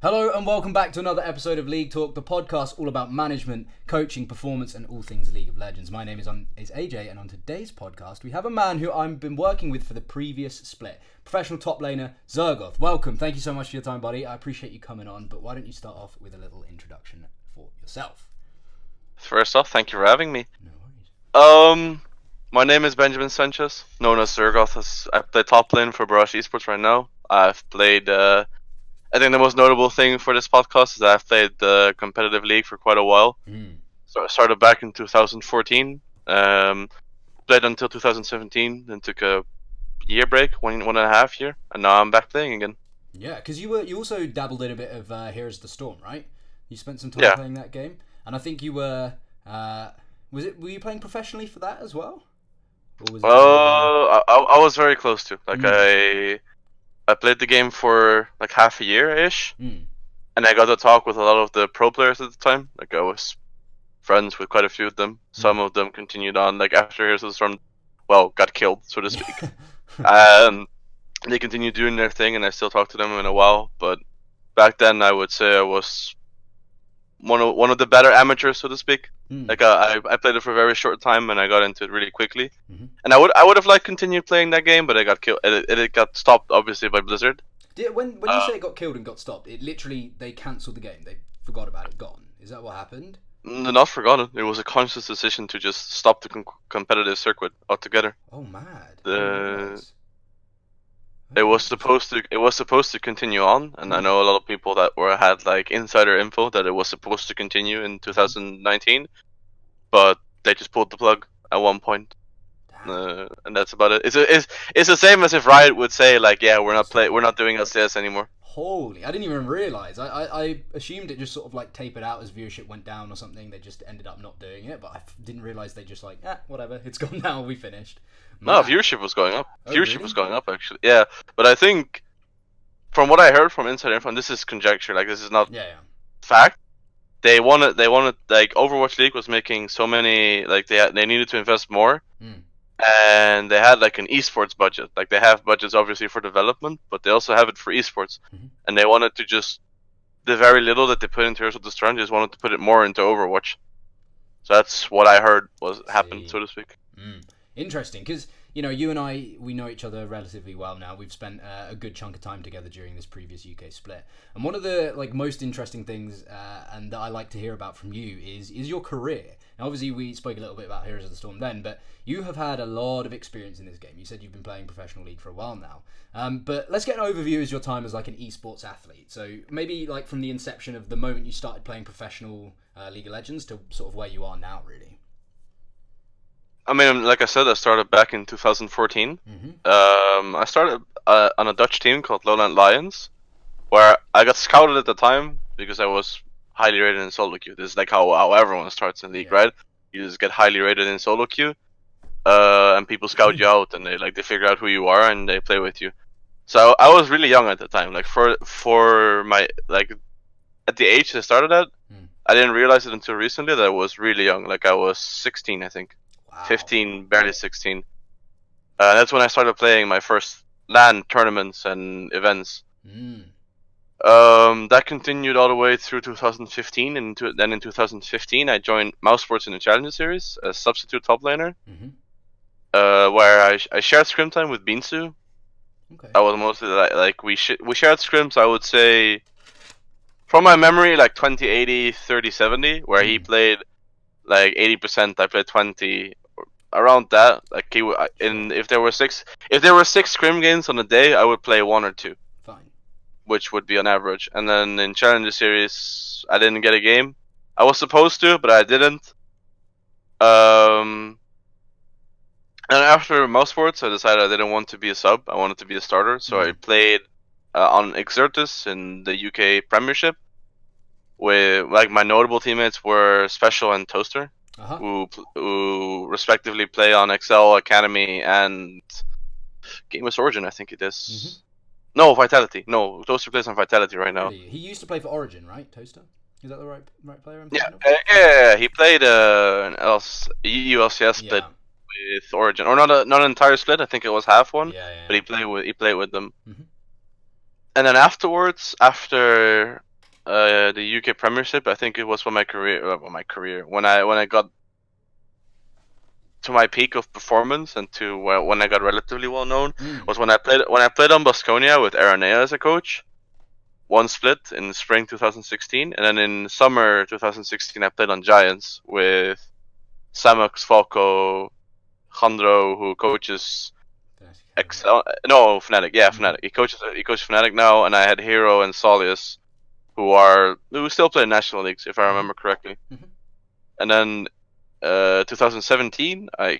Hello and welcome back to another episode of league Talk, the podcast all about management, coaching, performance and all things League of Legends. My name is AJ, and on today's podcast we have a man who I've been working with for the previous split, professional top laner Zhergoth. Welcome, thank you so much for your time, buddy. I appreciate you coming on, but why don't you start off with a little introduction for yourself? First off, thank you for having me. No worries. My name is Benjamin Sanchez, known as Zhergoth. I play top lane for Barrage Esports right now. I've played, I think the most notable thing for this podcast is that I've played the competitive league for quite a while. So I started back in 2014, played until 2017, then took a year break, one and a half year, and now I'm back playing again. Yeah, because you also dabbled in a bit of Heroes of the Storm, right? You spent some time playing that game, and I think you were, were you playing professionally for that as well? Or was I was very close to. I played the game for like half a year-ish, and I got to talk with a lot of the pro players at the time. Like I was friends with quite a few of them. Some of them continued on, like after Heroes of the Storm, got killed, so to speak. They continued doing their thing, and I still talk to them in a while. But back then, I would say I was one of the better amateurs, so to speak. Like I played it for a very short time, and I got into it really quickly. And I would have continued playing that game, but I got killed. It got stopped, obviously, by Blizzard. When you say it got killed and got stopped, it literally they cancelled the game. They forgot about it. Gone. Is that what happened? Not forgotten. It was a conscious decision to just stop the competitive circuit altogether. Oh, mad. It was supposed to continue on, and I know a lot of people that had like insider info that it was supposed to continue in 2019, but they just pulled the plug at one point, and that's about it. It's the same as if Riot would say like, yeah, we're not doing LCS anymore. Holy, I didn't even realise. I assumed it just sort of like tapered out as viewership went down or something. They just ended up not doing it, but I didn't realise they just like, whatever, it's gone now, we finished. No, viewership was going up. Oh, Viewership really? was going up, actually. Yeah, but I think from what I heard from inside info, and this is conjecture, like this is not fact. They wanted like Overwatch League was making so many, like they needed to invest more, and they had like an esports budget. Like they have budgets obviously for development, but they also have it for esports, and they wanted to just the very little that they put into Heroes of the Storm, just wanted to put it more into Overwatch. So that's what I heard happened, so to speak. Interesting, because you and I, we know each other relatively well now. We've spent a good chunk of time together during this previous UK split, and one of the most interesting things and that I like to hear about from you is your career. Now, obviously, we spoke a little bit about Heroes of the Storm then, but you have had a lot of experience in this game. You said you've been playing professional league for a while now, but let's get an overview of your time as like an esports athlete. So maybe like from the inception of the moment you started playing professional League of Legends to sort of where you are now, really. I mean, like I said, I started back in 2014. I started on a Dutch team called Lowland Lions, where I got scouted at the time because I was highly rated in solo queue. This is like how everyone starts in League, right? You just get highly rated in solo queue, and people scout you out, and they figure out who you are, and they play with you. So I was really young at the time. Like for my at the age I started at, I didn't realize it until recently that I was really young. Like I was 16, I think. 15, barely 16. That's when I started playing my first LAN tournaments and events. That continued all the way through 2015, and then in 2015 I joined Mouse Sports in the Challenger Series as substitute top laner, where I shared scrim time with Binsu. Okay. I was mostly like we shared scrims, I would say, from my memory, like 20-80, 30-70, where he played like 80%, I played 20, around that. Like if there were six scrim games on a day, I would play 1 or 2. Fine. Which would be on average. And then in Challenger Series, I didn't get a game. I was supposed to, but I didn't. And after Mouse Sports, I decided I didn't want to be a sub. I wanted to be a starter. So I played on Exertus in the UK Premiership. With like my notable teammates were Special and Toaster, who respectively play on Excel, Academy, and Gamers Origin. I think it is. No, Vitality. No, Toaster plays on Vitality right now. Really? He used to play for Origin, right? Toaster? Is that the right player? Yeah. He played an EU LCS split with Origin, or not an entire split. I think it was half one. But he played with them. And then afterwards, after the UK Premiership. I think it was when my career when I got to my peak of performance and to when I got relatively well known was when I played on Baskonia with Aranea as a coach. One split in spring 2016, and then in summer 2016 I played on Giants with Samox Falco, Jandro, who coaches Fnatic. Yeah, Fnatic. He coaches Fnatic now, and I had Hero and Solius, who still play in national leagues if I remember correctly. And then 2017 I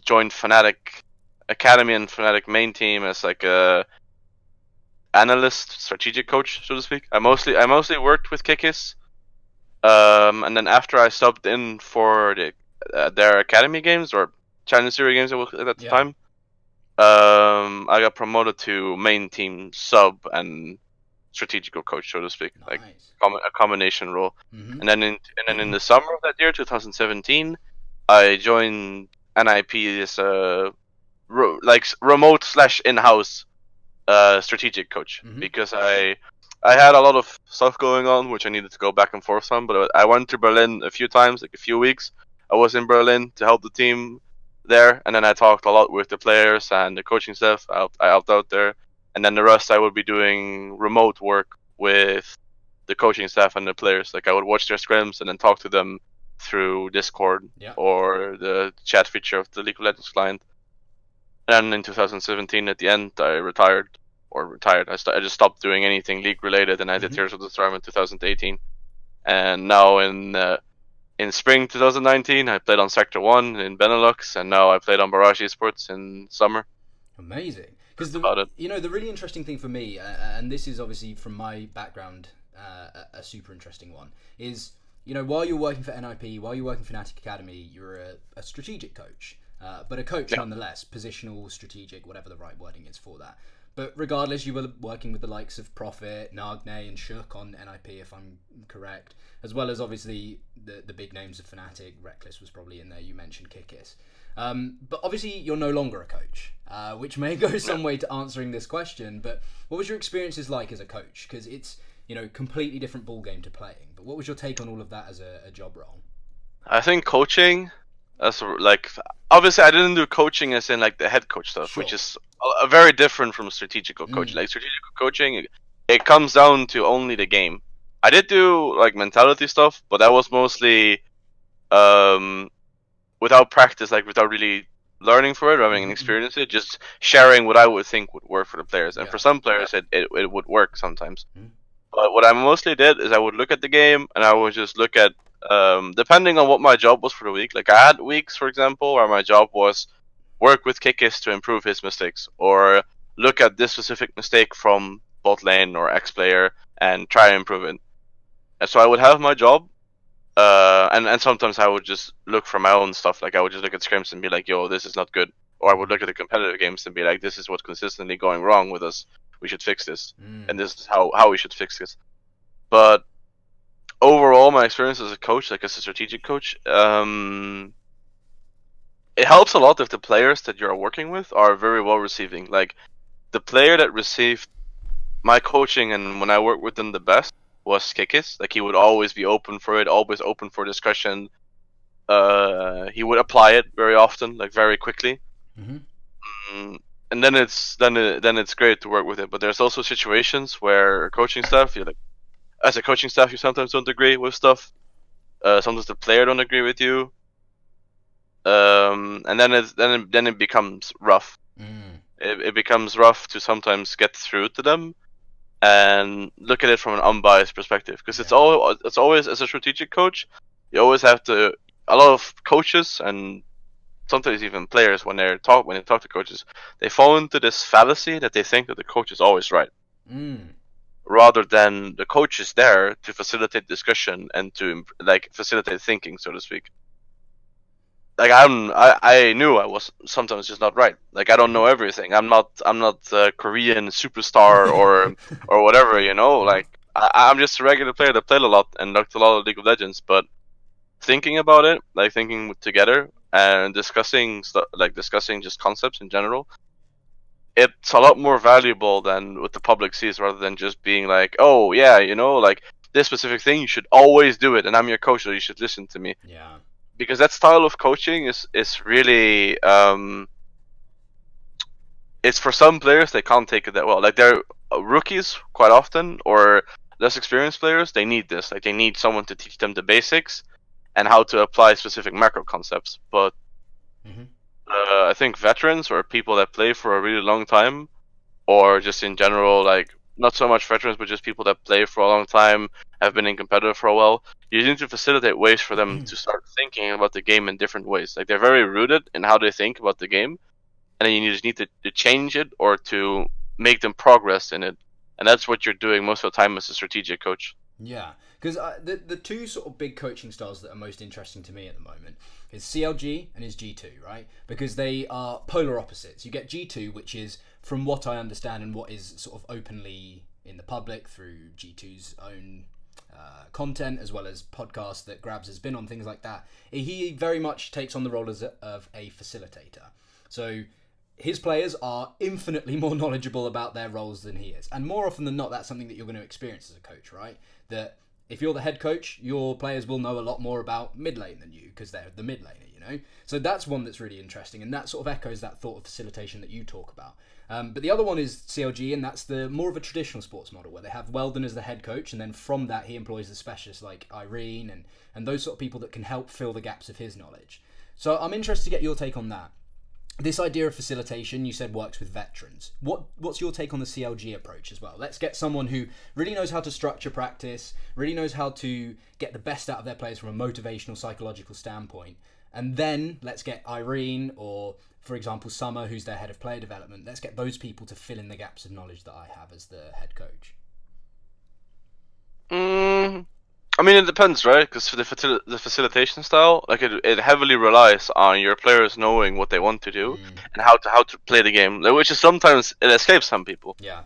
joined Fnatic Academy and Fnatic main team as like a analyst, strategic coach, so to speak. I mostly worked with Kikis, and then after I subbed in for their academy games or Challenge Series games at the time, I got promoted to main team sub and strategical coach, so to speak, like a combination role. And then in the summer of that year, 2017, I joined NiP as a remote / in-house strategic coach because I had a lot of stuff going on which I needed to go back and forth on. But I went to Berlin a few times, like a few weeks. I was in Berlin to help the team there, and then I talked a lot with the players and the coaching staff. I helped out there, and then the rest I would be doing remote work with the coaching staff and the players. Like I would watch their scrims and then talk to them through Discord or the chat feature of the League of Legends client. And in 2017, at the end, I retired. I just stopped doing anything league related, and I did Tears of the Storm in 2018. And now in spring 2019, I played on Sector 1 in Benelux, and now I played on Barrage Esports in summer. Amazing. Because the really interesting thing for me, and this is obviously from my background, a super interesting one, is while you're working for NiP, while you're working for Fnatic Academy, you're a strategic coach. But a coach nonetheless, positional, strategic, whatever the right wording is for that. But regardless, you were working with the likes of Profit, Nagne, and Shook on NiP, if I'm correct, as well as obviously the big names of Fnatic. Reckless was probably in there. You mentioned Kikis. But obviously, you're no longer a coach, which may go some way to answering this question. But what was your experiences like as a coach? Because it's completely different ball game to playing. But what was your take on all of that as a job role? I think coaching, obviously I didn't do coaching as in like the head coach stuff, which is very different from strategical coaching. Like strategical coaching, it comes down to only the game. I did do like mentality stuff, but that was mostly without practice, like without really learning for it or having an experience it, just sharing what I would think would work for the players. And for some players it would work sometimes. But what I mostly did is I would look at the game and I would just look at depending on what my job was for the week. Like I had weeks, for example, where my job was work with Kikis to improve his mistakes, or look at this specific mistake from bot lane or X player and try and improve it. And so I would have my job, and sometimes I would just look for my own stuff. Like I would just look at scrims and be like, yo, this is not good. Or I would look at the competitive games and be like, this is what's consistently going wrong with us. We should fix this. And this is how we should fix this. But overall, my experience as a coach, like as a strategic coach, it helps a lot if the players that you're working with are very well receiving. Like the player that received my coaching and when I worked with them the best was Kikis. Like he would always be open for it, always open for discussion. He would apply it very often, like very quickly. And then it's great to work with it. But there's also situations where coaching staff, as a coaching staff, you sometimes don't agree with stuff. Sometimes the player don't agree with you. And then it becomes rough. It becomes rough to sometimes get through to them and look at it from an unbiased perspective, because it's always as a strategic coach, you always have to. A lot of coaches and sometimes even players, when they talk to coaches, they fall into this fallacy that they think that the coach is always right, rather than the coach is there to facilitate discussion and to facilitate thinking, so to speak. Like I knew I was sometimes just not right. Like I don't know everything. I'm not a Korean superstar or whatever, Like I'm just a regular player that played a lot and looked a lot of League of Legends. But thinking about it, like thinking together and discussing just concepts in general, it's a lot more valuable than what the public sees, rather than just being like, oh yeah, like this specific thing, you should always do it, and I'm your coach, so you should listen to me. Yeah. Because that style of coaching is really it's for some players they can't take it that well. Like they're rookies quite often, or less experienced players. They need this. Like they need someone to teach them the basics and how to apply specific macro concepts. But I think veterans or people that play for a really long time, or just in general, like not so much veterans, but just people that play for a long time, have been in competitive for a while, you need to facilitate ways for them to start thinking about the game in different ways. Like they're very rooted in how they think about the game, and then you just need to change it or to make them progress in it. And that's what you're doing most of the time as a strategic coach. Yeah, because the two sort of big coaching styles that are most interesting to me at the moment is CLG and is G2, right? Because they are polar opposites. You get G2, which is, from what I understand and what is sort of openly in the public through G2's own content, as well as podcasts that Grabs has been on, things like that, he very much takes on the role of a facilitator. So his players are infinitely more knowledgeable about their roles than he is. And more often than not, that's something that you're going to experience as a coach, right? That if you're the head coach, your players will know a lot more about mid lane than you, because they're the mid laner, you know? So that's one that's really interesting, and that sort of echoes that thought of facilitation that you talk about. But the other one is CLG, and that's the more of a traditional sports model, where they have Weldon as the head coach, and then from that he employs the specialists like Irene and those sort of people that can help fill the gaps of his knowledge. So I'm interested to get your take on that. This idea of facilitation, you said, works with veterans. What's your take on the CLG approach as well? Let's get someone who really knows how to structure practice, really knows how to get the best out of their players from a motivational, psychological standpoint. And then let's get Irene or, for example, Summer, who's their head of player development. Let's get those people to fill in the gaps of knowledge that I have as the head coach. I mean, it depends, right? Because for the facilitation style, like it heavily relies on your players knowing what they want to do and how to play the game, which is sometimes it escapes some people. Yeah.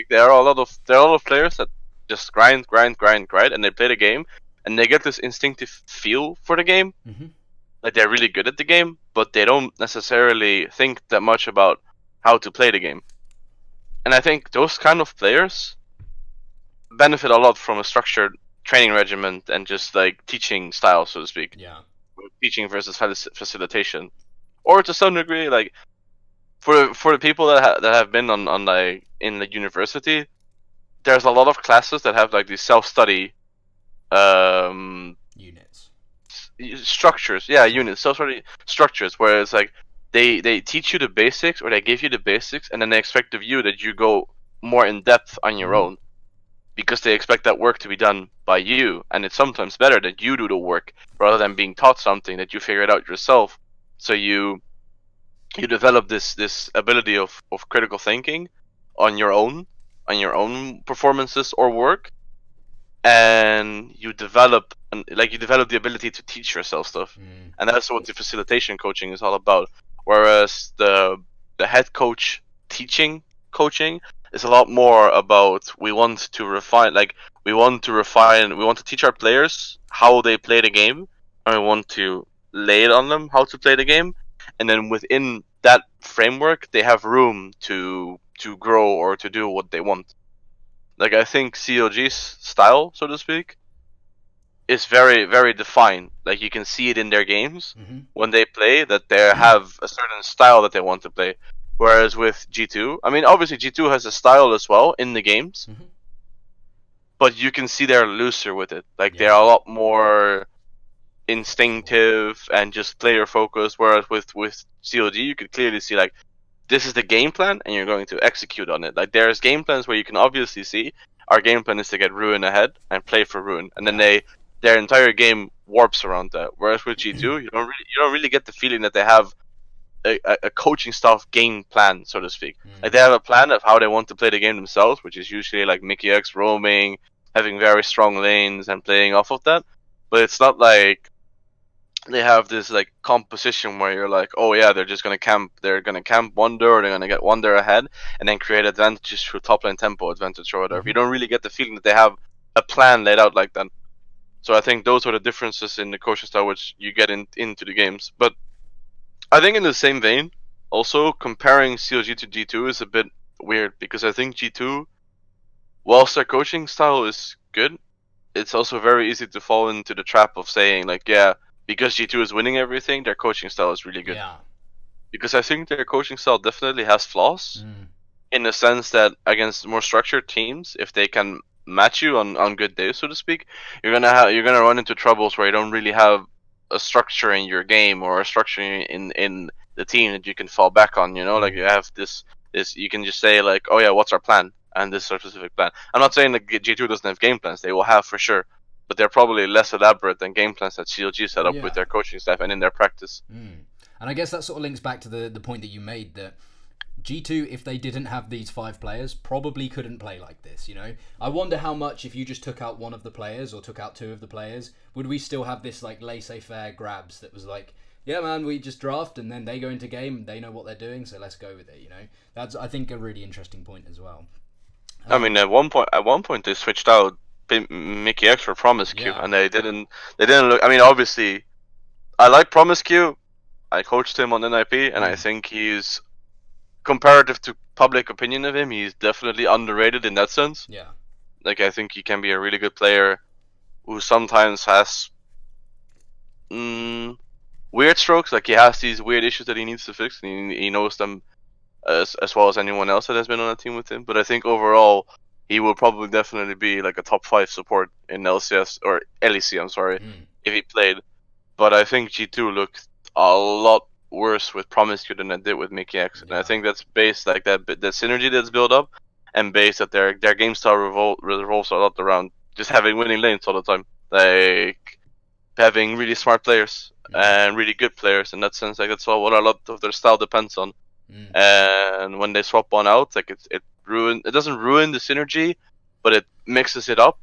There are a lot of players that just grind, and they play the game, and they get this instinctive feel for the game. Like they're really good at the game, but they don't necessarily think that much about how to play the game. And I think those kind of players benefit a lot from a structured training regimen and just like teaching style, so to speak. Yeah. Teaching versus facilitation, or to some degree, like for the people that have been on like in the university, there's a lot of classes that have like these self-study units, structures. Yeah, units, self-study structures, where it's like they teach you the basics, or they give you the basics, and then they expect of you that you go more in depth on your own. Because they expect that work to be done by you, and it's sometimes better that you do the work rather than being taught something that you figure it out yourself. So you develop this ability of critical thinking on your own performances or work, and you develop the ability to teach yourself stuff, and that's what the facilitation coaching is all about. Whereas the head coach teaching coaching is a lot more about we want to teach our players how they play the game, and we want to lay it on them how to play the game, and then within that framework they have room to grow or to do what they want. Like I think CLG's style, so to speak, is very, very defined. Like you can see it in their games when they play, that they have a certain style that they want to play. Whereas with G2, I mean, obviously G2 has a style as well in the games, but you can see they're looser with it. Like they're a lot more instinctive and just player focused. Whereas with CLG, you could clearly see like this is the game plan, and you're going to execute on it. Like there's game plans where you can obviously see our game plan is to get Ruin ahead and play for Ruin, and then their entire game warps around that. Whereas with G2, you don't really get the feeling that they have a coaching staff game plan, so to speak. Like they have a plan of how they want to play the game themselves, which is usually like Mickey X roaming, having very strong lanes and playing off of that. But it's not like they have this like composition where you're like, oh yeah, they're gonna camp Wonder, or they're gonna get Wonder ahead and then create advantages through top lane tempo advantage or whatever. You don't really get the feeling that they have a plan laid out like that. So I think those are the differences in the coaching style which you get into the games. But I think in the same vein, also comparing CLG to G2 is a bit weird, because I think G2, whilst their coaching style is good, it's also very easy to fall into the trap of saying like, yeah, because G2 is winning everything, their coaching style is really good. Yeah. Because I think their coaching style definitely has flaws in the sense that against more structured teams, if they can match you on good days, so to speak, you're gonna run into troubles where you don't really have a structure in your game or a structure in the team that you can fall back on. You know, like you have this you can just say like, oh yeah, what's our plan? And this is our specific plan. I'm not saying that G2 doesn't have game plans; they will have for sure, but they're probably less elaborate than game plans that CLG set up with their coaching staff and in their practice. And I guess that sort of links back to the point that you made that G2, if they didn't have these 5 players, probably couldn't play like this, you know? I wonder how much, if you just took out one of the players or took out 2 of the players, would we still have this, like, laissez-faire grabs that was like, yeah, man, we just draft and then they go into game, they know what they're doing, so let's go with it, you know? That's, I think, a really interesting point as well. I mean, at one point they switched out Mickey X for Promiscu, and they didn't look. I mean, obviously, I like Promiscu. I coached him on NiP, and I think he's, comparative to public opinion of him, he's definitely underrated in that sense. Yeah. Like, I think he can be a really good player who sometimes has weird strokes. Like, he has these weird issues that he needs to fix, and he knows them as well as anyone else that has been on a team with him. But I think overall, he will probably definitely be like a top 5 support in LCS or LEC. I'm sorry, if he played. But I think G2 looked a lot worse with Promiscu than it did with Mickey X, and I think that's based like that synergy that's built up, and based that their game style revolves a lot around just having winning lanes all the time, like having really smart players and really good players in that sense. Like that's what a lot of their style depends on. And when they swap one out, like it doesn't ruin the synergy, but it mixes it up,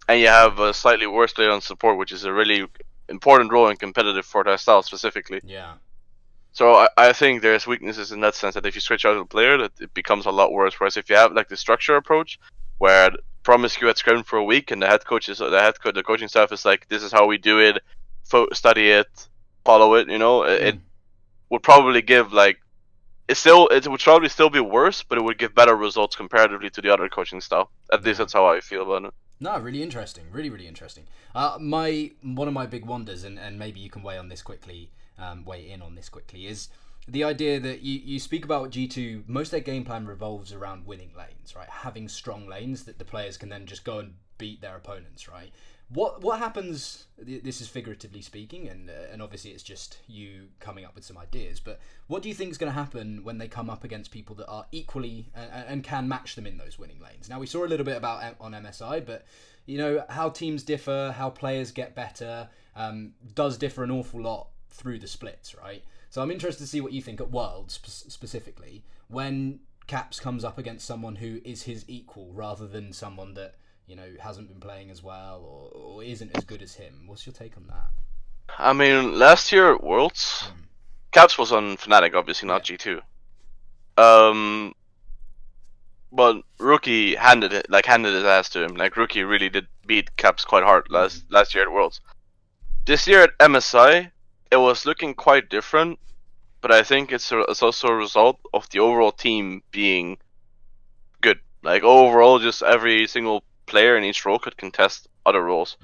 and you have a slightly worse player on support, which is a really important role in competitive for their style specifically. Yeah. So I think there's weaknesses in that sense that if you switch out a player, that it becomes a lot worse. Whereas if you have like the structure approach, where Promiscu at scrim for a week, and the coaching staff is like, this is how we do it, study it, follow it. You know, it would probably give like it would probably still be worse, but it would give better results comparatively to the other coaching style. At least that's how I feel about it. No, really interesting. Really, really interesting. One of my big wonders, and maybe you can weigh in on this quickly, is the idea that you speak about G2, most of their game plan revolves around winning lanes, right? Having strong lanes that the players can then just go and beat their opponents, right? What happens, this is figuratively speaking, and obviously it's just you coming up with some ideas, but what do you think is going to happen when they come up against people that are equally and can match them in those winning lanes? Now, we saw a little bit about on MSI, but you know, how teams differ, how players get better, does differ an awful lot through the splits, right? So I'm interested to see what you think at Worlds specifically, when Caps comes up against someone who is his equal rather than someone that, you know, hasn't been playing as well or isn't as good as him. What's your take on that? I mean, last year at Worlds, Caps was on Fnatic, obviously, not G2. But Rookie handed his ass to him. Like, Rookie really did beat Caps quite hard last year at Worlds. This year at MSI, it was looking quite different, but I think it's also a result of the overall team being good. Like, overall, just every single player in each role could contest other roles.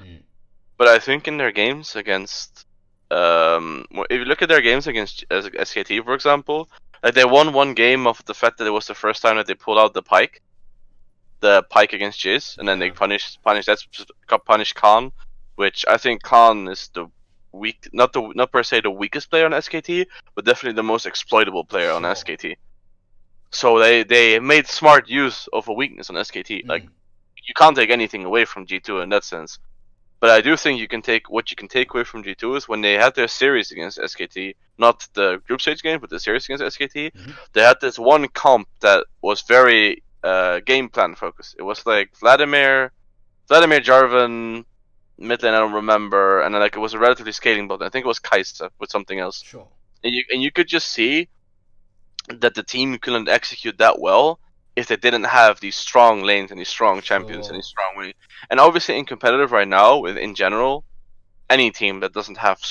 But I think in their games against, if you look at their games against SKT, for example, like they won one game off the fact that it was the first time that they pulled out the pike against Jizz, and then they punished Khan, which I think Khan is the not per se the weakest player on SKT, but definitely the most exploitable player on SKT. So they made smart use of a weakness on SKT. Like, you can't take anything away from G2 in that sense. But I do think you can take away from G2 is when they had their series against SKT, not the group stage game, but the series against SKT. They had this one comp that was very game plan focused. It was like Vladimir, Jarvan, mid lane I don't remember, and then like it was a relatively scaling bot. I think it was Kai'Sa with something else. Sure. And you could just see that the team couldn't execute that well if they didn't have these strong lanes and these strong champions and these strong ways. And obviously in competitive right now, in general, any team that doesn't have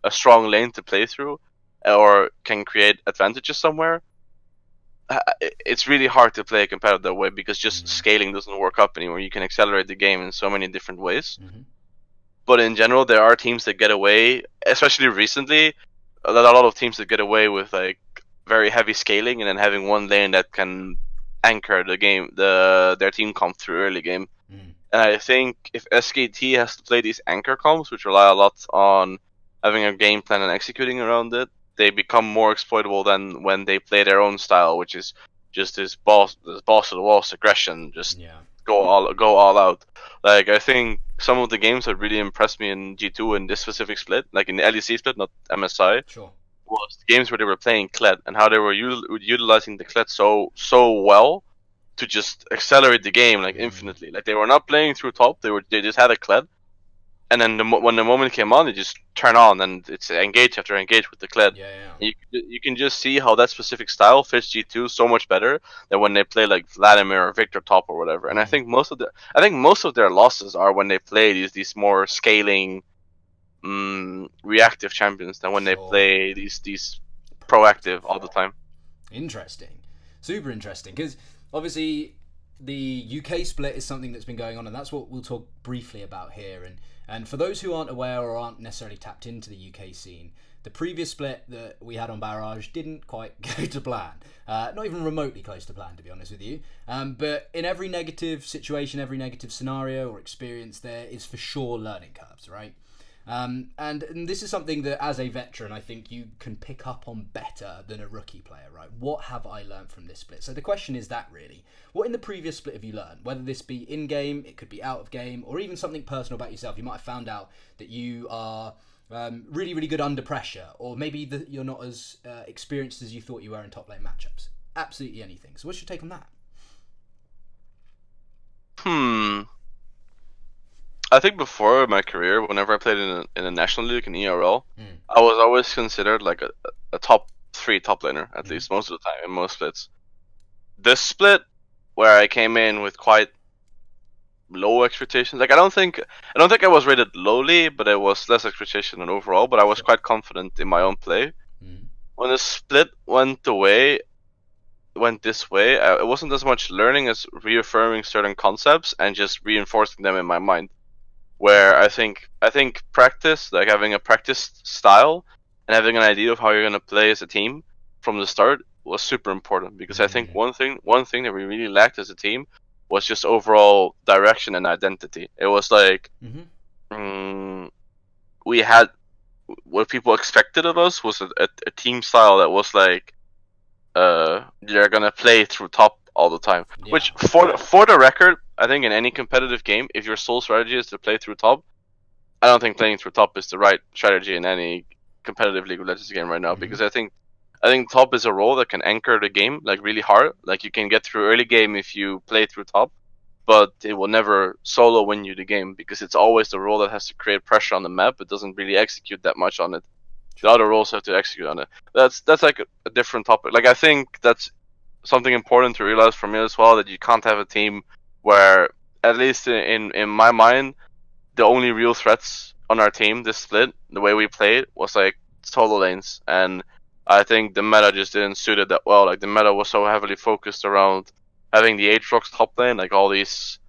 a strong lane to play through or can create advantages somewhere it's really hard to play a competitive way because just Mm-hmm. scaling doesn't work up anymore. You can accelerate the game in so many different ways. Mm-hmm. But in general, there are teams that get away, especially recently. A lot of teams that get away with like very heavy scaling and then having one lane that can anchor the game, their team comp through early game. Mm-hmm. And I think if SKT has to play these anchor comps, which rely a lot on having a game plan and executing around it, they become more exploitable than when they play their own style, which is just this boss of the walls aggression, just Yeah. go all out. Like I think some of the games that really impressed me in G2 in this specific split, like in the LEC split, not MSI, Sure. was the games where they were playing Kled and how they were utilizing the Kled so well to just accelerate the game like infinitely. Like they were not playing through top; they just had a Kled, and then when the moment came on, they just turn on and it's engage after engage with the Kled. Yeah. Yeah. You can just see how that specific style fits G2 so much better than when they play like Vladimir or Victor top or whatever. And I think most of their losses are when they play these more scaling reactive champions than when they Sure. play these proactive all the time. Interesting. Super interesting. Because obviously the UK split is something that's been going on, and that's what we'll talk briefly about here. And for those who aren't aware or aren't necessarily tapped into the UK scene, the previous split that we had on Barrage didn't quite go to plan. Not even remotely close to plan, to be honest with you. But in every negative situation, every negative scenario or experience, there is for sure learning curves, right? And this is something that, as a veteran, I think you can pick up on better than a rookie player, right? What have I learned from this split? So the question is that really, what in the previous split have you learned? Whether this be in game, it could be out of game, or even something personal about yourself. You might have found out that you are really, really good under pressure, or maybe that you're not as experienced as you thought you were in top lane matchups. Absolutely anything. So what's your take on that? I think before my career, whenever I played in a national league in ERL, I was always considered like a top 3 top laner at least most of the time in most splits. This split, where I came in with quite low expectations, like I don't think I was rated lowly, but it was less expectation than overall. But I was quite confident in my own play. When the split went this way, it wasn't as much learning as reaffirming certain concepts and just reinforcing them in my mind. Where I think practice, like having a practice style and having an idea of how you're gonna play as a team from the start was super important because I think one thing that we really lacked as a team was just overall direction and identity. It was like we had what people expected of us was a team style that was like they're gonna play through top all the time. Yeah. Which for the record, I think in any competitive game, if your sole strategy is to play through top, I don't think playing through top is the right strategy in any competitive League of Legends game right now. Because I think top is a role that can anchor the game like really hard. Like you can get through early game if you play through top, but it will never solo win you the game because it's always the role that has to create pressure on the map. It doesn't really execute that much on it. The other roles have to execute on it. That's like a different topic. Like I think that's something important to realize for me as well, that you can't have a team where, at least in my mind, the only real threats on our team this split, the way we played, was like solo lanes, and I think the meta just didn't suit it that well. Like the meta was so heavily focused around having the Aatrox top lane, like all these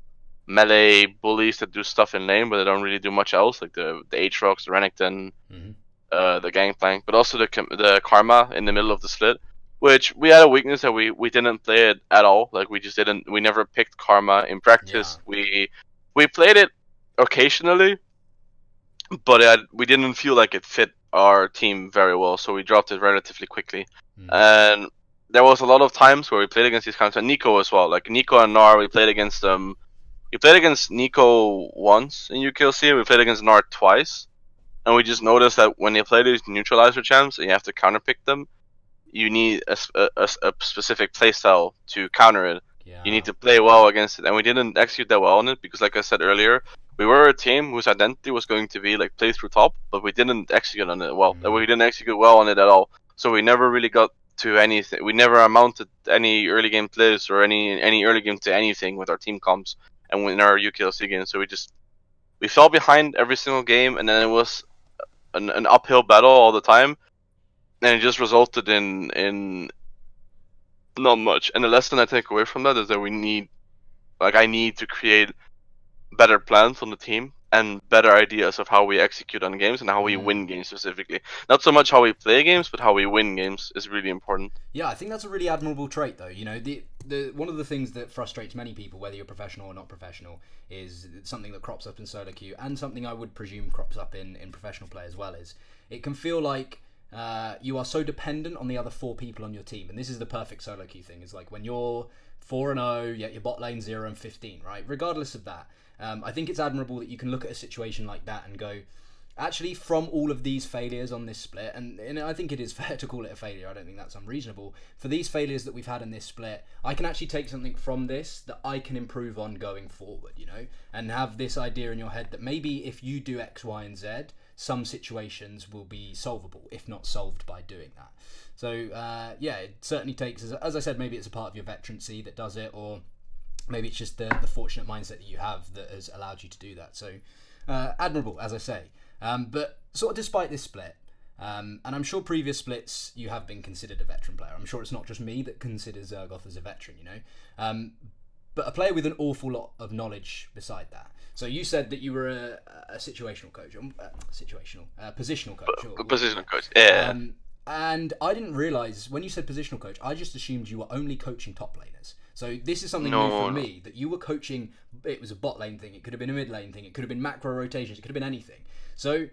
melee bullies that do stuff in lane, but they don't really do much else, like the Aatrox, the Renekton, the Gangplank, but also the Karma in the middle of the split, which we had a weakness that we didn't play it at all. Like we never picked Karma in practice. Yeah. We played it occasionally, but we didn't feel like it fit our team very well, so we dropped it relatively quickly. And there was a lot of times where we played against these kinds of Nico as well. Like Nico and Gnar, we played against them. We played against Nico once in UKLC, we played against Gnar twice. And we just noticed that when they play these neutralizer champs and you have to counterpick them, you need a specific playstyle to counter it. Yeah. You need to play well against it. And we didn't execute that well on it because, like I said earlier, we were a team whose identity was going to be like play through top, but we didn't execute on it well. We didn't execute well on it at all. So we never really got to anything. We never amounted any early game plays or any early game to anything with our team comps and in our UKLC game. So we fell behind every single game, and then it was an uphill battle all the time, and it just resulted in not much. And the lesson I take away from that is that I need to create better plans on the team and better ideas of how we execute on games and how we win games specifically. Not so much how we play games, but how we win games is really important. Yeah, I think that's a really admirable trait, though. You know, the one of the things that frustrates many people, whether you're professional or not professional, is something that crops up in solo queue, and something I would presume crops up in professional play as well. Is it can feel like you are so dependent on the other 4 people on your team, and this is the perfect solo queue thing. Is like when you're 4-0, yet your bot lane 0-15, right? Regardless of that, I think it's admirable that you can look at a situation like that and go, actually, from all of these failures on this split, and I think it is fair to call it a failure, I don't think that's unreasonable, for these failures that we've had in this split, I can actually take something from this that I can improve on going forward, you know, and have this idea in your head that maybe if you do X, Y, and Z, some situations will be solvable, if not solved by doing that. So, yeah, it certainly takes, as I said, maybe it's a part of your veterancy that does it, or maybe it's just the fortunate mindset that you have that has allowed you to do that. So, admirable, as I say. But sort of despite this split, and I'm sure previous splits you have been considered a veteran player. I'm sure it's not just me that considers Zhergoth as a veteran, you know. But a player with an awful lot of knowledge beside that. So you said that you were a situational coach, positional coach. Positional coach, yeah. And I didn't realise, when you said positional coach, I just assumed you were only coaching top laners. So this is something new for me, that you were coaching, it was a bot lane thing, it could have been a mid lane thing, it could have been macro rotations, it could have been anything. So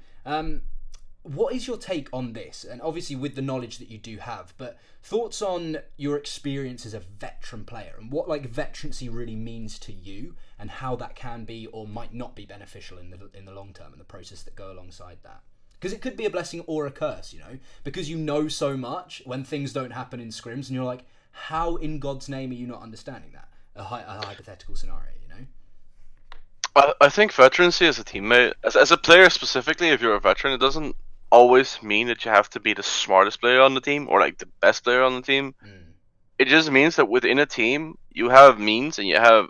what is your take on this? And obviously with the knowledge that you do have, but thoughts on your experience as a veteran player and what like veterancy really means to you and how that can be or might not be beneficial in the long term and the process that go alongside that. Because it could be a blessing or a curse, you know, because you know so much when things don't happen in scrims and you're like, how in God's name are you not understanding that? A hypothetical scenario, you know? I think veterancy as a teammate, as a player specifically, if you're a veteran, it doesn't always mean that you have to be the smartest player on the team or like the best player on the team. It just means that within a team, you have means and you have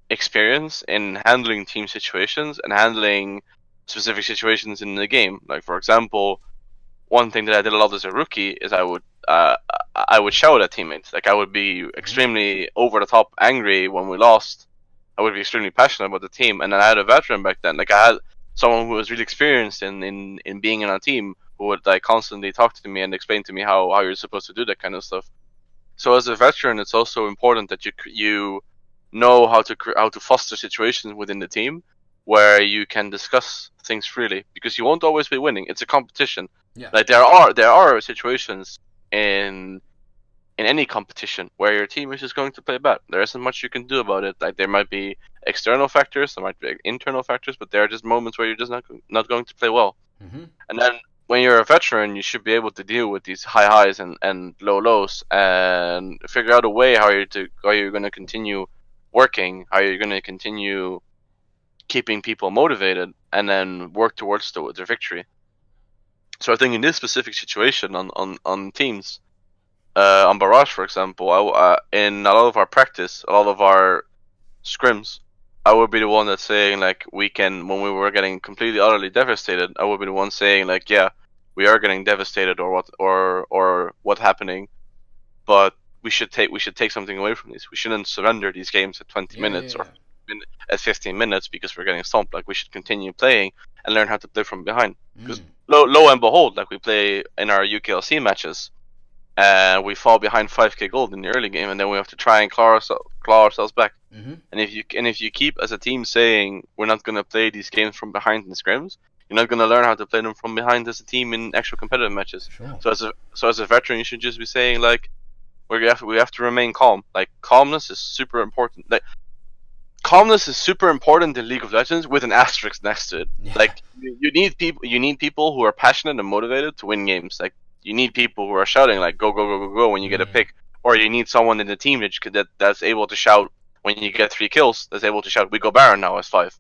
experience in handling team situations and handling specific situations in the game. Like for example, one thing that I did a lot as a rookie is I would shout at teammates. Like I would be extremely over the top angry when we lost. I would be extremely passionate about the team, and then I had a veteran back then. Like I had someone who was really experienced in being in a team who would like constantly talk to me and explain to me how you're supposed to do that kind of stuff. So as a veteran, it's also important that you know how to foster situations within the team where you can discuss things freely, because you won't always be winning. It's a competition. Yeah. Like there are situations in any competition where your team is just going to play bad. There isn't much you can do about it. Like there might be external factors, there might be internal factors, but there are just moments where you're just not going to play well. And then when you're a veteran, you should be able to deal with these high highs and low lows and figure out a way how you're going to continue working, how you're going to continue keeping people motivated, and then work towards the victory. So I think in this specific situation on teams, on Barrage for example, in a lot of our practice, a lot of our scrims, I would be the one that's saying like when we were getting completely utterly devastated, I would be the one saying like, yeah, we are getting devastated or what's happening, but we should take something away from these. We shouldn't surrender these games at 20 minutes or at 15 minutes because we're getting stomped. Like we should continue playing and learn how to play from behind. Because lo and behold, like we play in our UKLC matches, and we fall behind 5k gold in the early game, and then we have to try and claw ourselves back. And if you keep as a team saying we're not going to play these games from behind in scrims, you're not going to learn how to play them from behind as a team in actual competitive matches. So as a veteran, you should just be saying like we have to remain calm. Like calmness is super important. Like calmness is super important in League of Legends with an asterisk next to it. Yeah. Like you need people who are passionate and motivated to win games. Like you need people who are shouting like go go go go go when you get a pick, or you need someone in the team that's able to shout when you get 3 kills. That's able to shout we go Baron now as 5.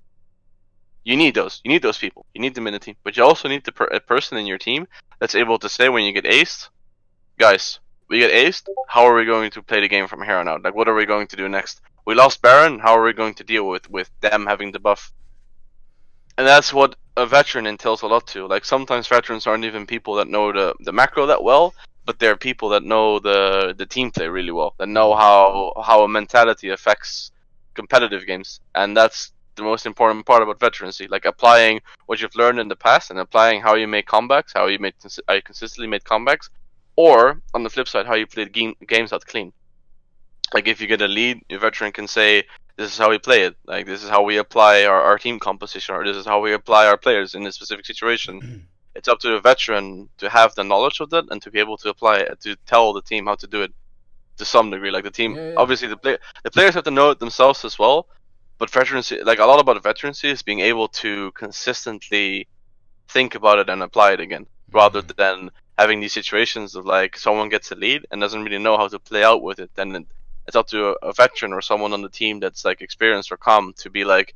You need those. You need those people. You need them in the team. But you also need a person in your team that's able to say when you get aced, guys, we get aced. How are we going to play the game from here on out? Like what are we going to do next? We lost Baron. How are we going to deal with them having the buff? And that's what a veteran entails a lot to. Like sometimes veterans aren't even people that know the macro that well, but they're people that know the team play really well, that know how a mentality affects competitive games, and that's the most important part about veterancy. Like applying what you've learned in the past and applying how you make comebacks, how you consistently made comebacks, or on the flip side, how you played games out clean. Like if you get a lead, your veteran can say, "This is how we play it. Like this is how we apply our team composition, or this is how we apply our players in this specific situation." It's up to the veteran to have the knowledge of that and to be able to apply it, to tell the team how to do it to some degree. Like the team, obviously the players have to know it themselves as well. But veterancy, like a lot about veterancy, is being able to consistently think about it and apply it again, rather than having these situations of like someone gets a lead and doesn't really know how to play out with it. Then it's up to a veteran or someone on the team that's like experienced or calm to be like,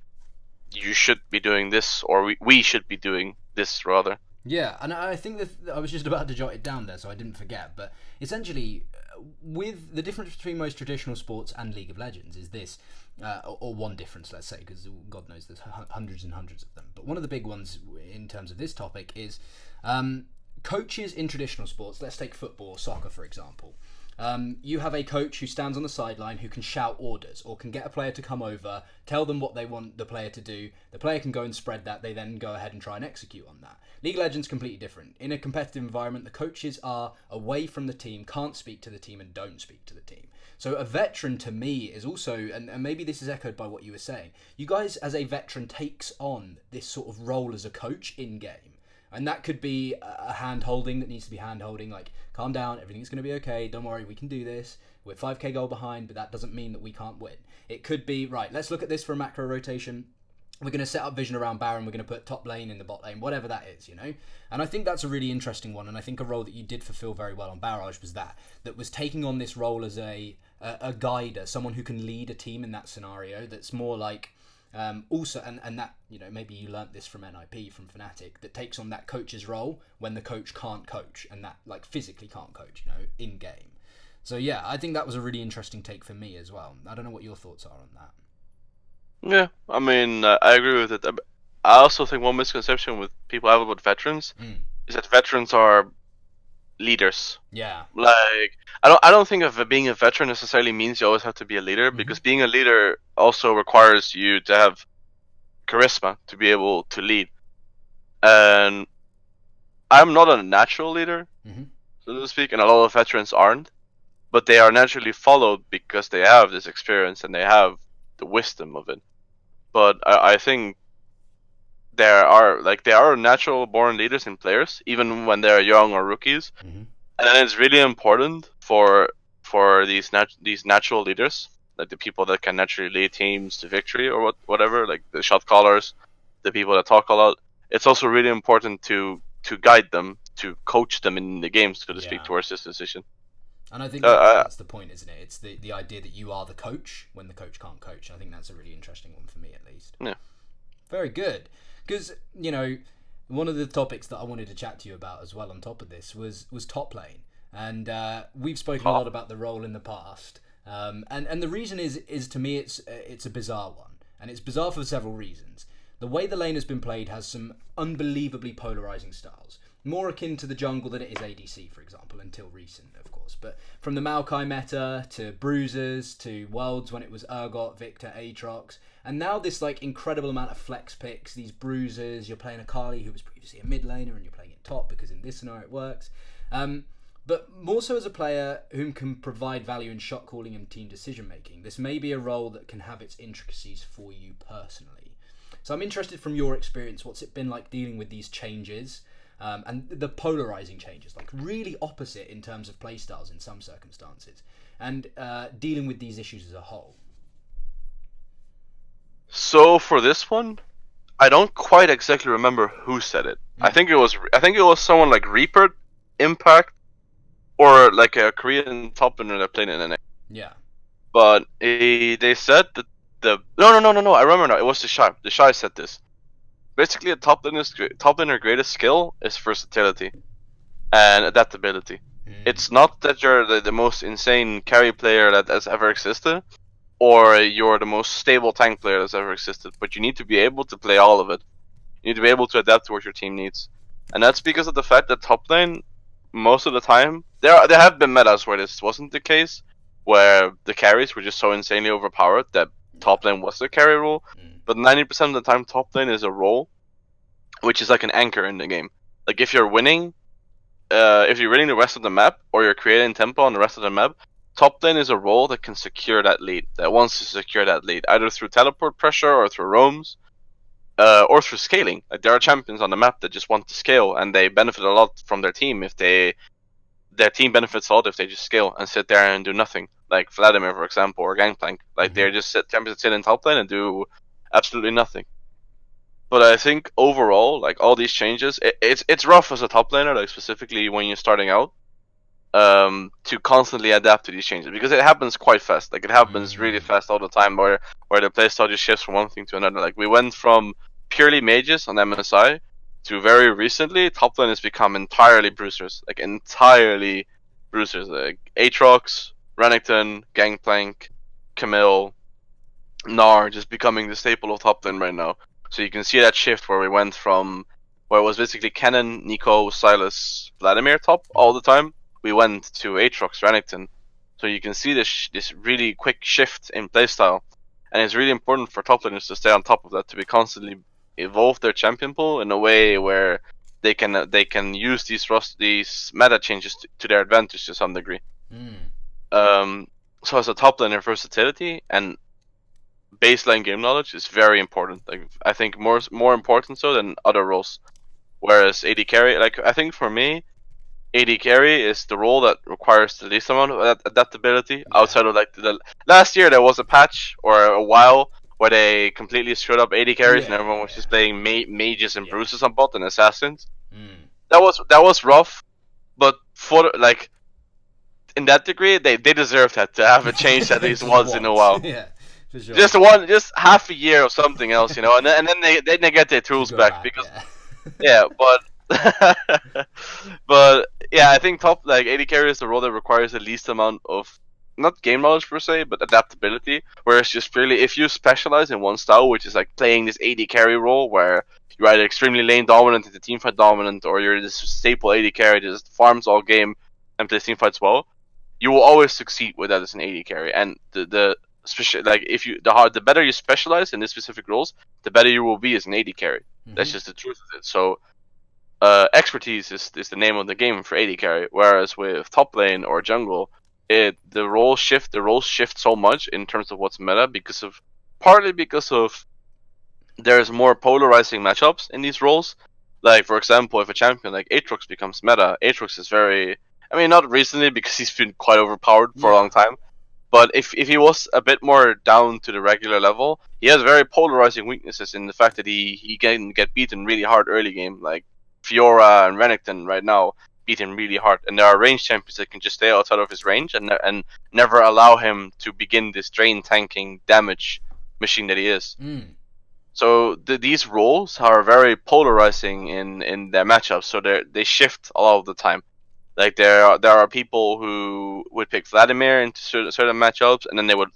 you should be doing this, or we should be doing this rather. Yeah, and I think that I was just about to jot it down there so I didn't forget, but essentially, with the difference between most traditional sports and League of Legends is this, or one difference, let's say, because God knows there's hundreds and hundreds of them, but one of the big ones in terms of this topic is coaches in traditional sports. Let's take football or soccer, for example. You have a coach who stands on the sideline who can shout orders or can get a player to come over, tell them what they want the player to do. The player can go and spread that. They then go ahead and try and execute on that. League of Legends completely different. In a competitive environment, the coaches are away from the team, can't speak to the team, and don't speak to the team. So a veteran to me is also, and maybe this is echoed by what you were saying, you guys as a veteran takes on this sort of role as a coach in game. And that could be a hand-holding that needs to be hand-holding, like, calm down, everything's going to be okay, don't worry, we can do this, we're 5k goal behind, but that doesn't mean that we can't win. It could be, right, let's look at this for a macro rotation, we're going to set up vision around Baron, we're going to put top lane in the bot lane, whatever that is, you know? And I think that's a really interesting one, and I think a role that you did fulfill very well on Barrage was that was taking on this role as a guider, someone who can lead a team in that scenario, that's more like, also, and that, you know, maybe you learnt this from NiP, from Fnatic, that takes on that coach's role when the coach can't coach, and that, like, physically can't coach, you know, in-game. So, yeah, I think that was a really interesting take for me as well. I don't know what your thoughts are on that. Yeah, I mean, I agree with it. I also think one misconception with people have about veterans is that veterans are leaders. Yeah. Like, I don't think of being a veteran necessarily means you always have to be a leader, because being a leader also requires you to have charisma to be able to lead. And I'm not a natural leader, so to speak, and a lot of veterans aren't, but they are naturally followed because they have this experience and they have the wisdom of it. But I think there are natural born leaders in players, even when they're young or rookies. And then it's really important for these natural leaders, like the people that can naturally lead teams to victory or whatever, like the shot callers, the people that talk a lot. It's also really important to guide them, to coach them in the games, so to speak, towards this decision. And I think that's the point, isn't it? It's the idea that you are the coach when the coach can't coach. I think that's a really interesting one for me, at least. Yeah. Very good. Because, you know, one of the topics that I wanted to chat to you about as well on top of this was top lane. And we've spoken a lot about the role in the past. And the reason is to me, it's a bizarre one. And it's bizarre for several reasons. The way the lane has been played has some unbelievably polarizing styles. More akin to the jungle than it is ADC, for example, until recent, of course. But from the Maokai meta, to Bruisers, to Worlds when it was Zhergoth, Victor, Aatrox, and now this like incredible amount of flex picks, these Bruisers, you're playing Akali, who was previously a mid laner, and you're playing it top, because in this scenario it works. But more so as a player whom can provide value in shot calling and team decision making, this may be a role that can have its intricacies for you personally. So I'm interested from your experience, what's it been like dealing with these changes? And the polarizing changes, like really opposite in terms of playstyles in some circumstances, and dealing with these issues as a whole. So for this one, I don't quite exactly remember who said it. I think it was someone like Reaper, Impact, or like a Korean top laner that played in NA. Yeah. But they said that no. I remember now. It was the Shy. The Shy said this. Basically, a top laner greatest skill is versatility and adaptability. It's not that you're the most insane carry player that has ever existed, or you're the most stable tank player that's ever existed, but you need to be able to play all of it. You need to be able to adapt to what your team needs. And that's because of the fact that top lane most of the time, there have been metas where this wasn't the case, where the carries were just so insanely overpowered that top lane was the carry role. But 90% of the time, top lane is a role, which is like an anchor in the game. Like if you're winning, if you're winning the rest of the map, or you're creating tempo on the rest of the map, top lane is a role that can secure that lead, that wants to secure that lead, either through teleport pressure or through roams, or through scaling. Like there are champions on the map that just want to scale, and they benefit a lot from their team if their team benefits a lot if they just scale and sit there and do nothing. Like Vladimir, for example, or Gangplank. Like they're just champions that sit in top lane and do absolutely nothing. But I think overall, like all these changes, it's rough as a top laner, like specifically when you're starting out, to constantly adapt to these changes, because it happens quite fast. Like it happens really fast all the time, where the playstyle just shifts from one thing to another. Like we went from purely mages on MSI to very recently, top lane has become entirely bruisers, like entirely bruisers. Like Aatrox, Renekton, Gangplank, Camille, Gnar just becoming the staple of top lane right now. So you can see that shift where we went from where it was basically Kennen, Nico, Sylas, Vladimir top all the time. We went to Aatrox, Renekton. So you can see this really quick shift in playstyle, and it's really important for top laners to stay on top of that, to be constantly evolve their champion pool in a way where they can use these meta changes to their advantage to some degree. So as a top laner, versatility and baseline game knowledge is very important. Like I think more important so than other roles. Whereas AD carry, like I think for me, AD carry is the role that requires the least amount of adaptability. Outside of like the last year, there was a patch or a while where they completely screwed up AD carries and everyone was just playing mages and bruises on bot and assassins. That was rough, but for like in that degree, they deserve that, to have a change at least once in a while. Yeah. Sure. Just half a year of something else, and then they get their tools back because but yeah, I think top like AD carry is the role that requires the least amount of not game knowledge per se, but adaptability. Whereas just purely if you specialize in one style, which is like playing this AD carry role, where you're either extremely lane dominant and the team fight dominant, or you're this staple AD carry that just farms all game and plays team fights well, you will always succeed with that as an AD carry. And the like if you the better you specialize in these specific roles, the better you will be as an AD carry. That's just the truth of it. So expertise is the name of the game for AD carry. Whereas with top lane or jungle, the roles shift so much in terms of what's meta partly because of there's more polarizing matchups in these roles. Like for example, if a champion like Aatrox becomes meta, Aatrox is very, I mean, not recently because he's been quite overpowered for a long time. But if he was a bit more down to the regular level, he has very polarizing weaknesses in the fact that he can get beaten really hard early game. Like Fiora and Renekton right now beat him really hard, and there are range champions that can just stay outside of his range and never allow him to begin this drain tanking damage machine that he is. So these roles are very polarizing in their matchups, so they shift a lot of the time. Like there are people who would pick Vladimir into certain matchups, and then they would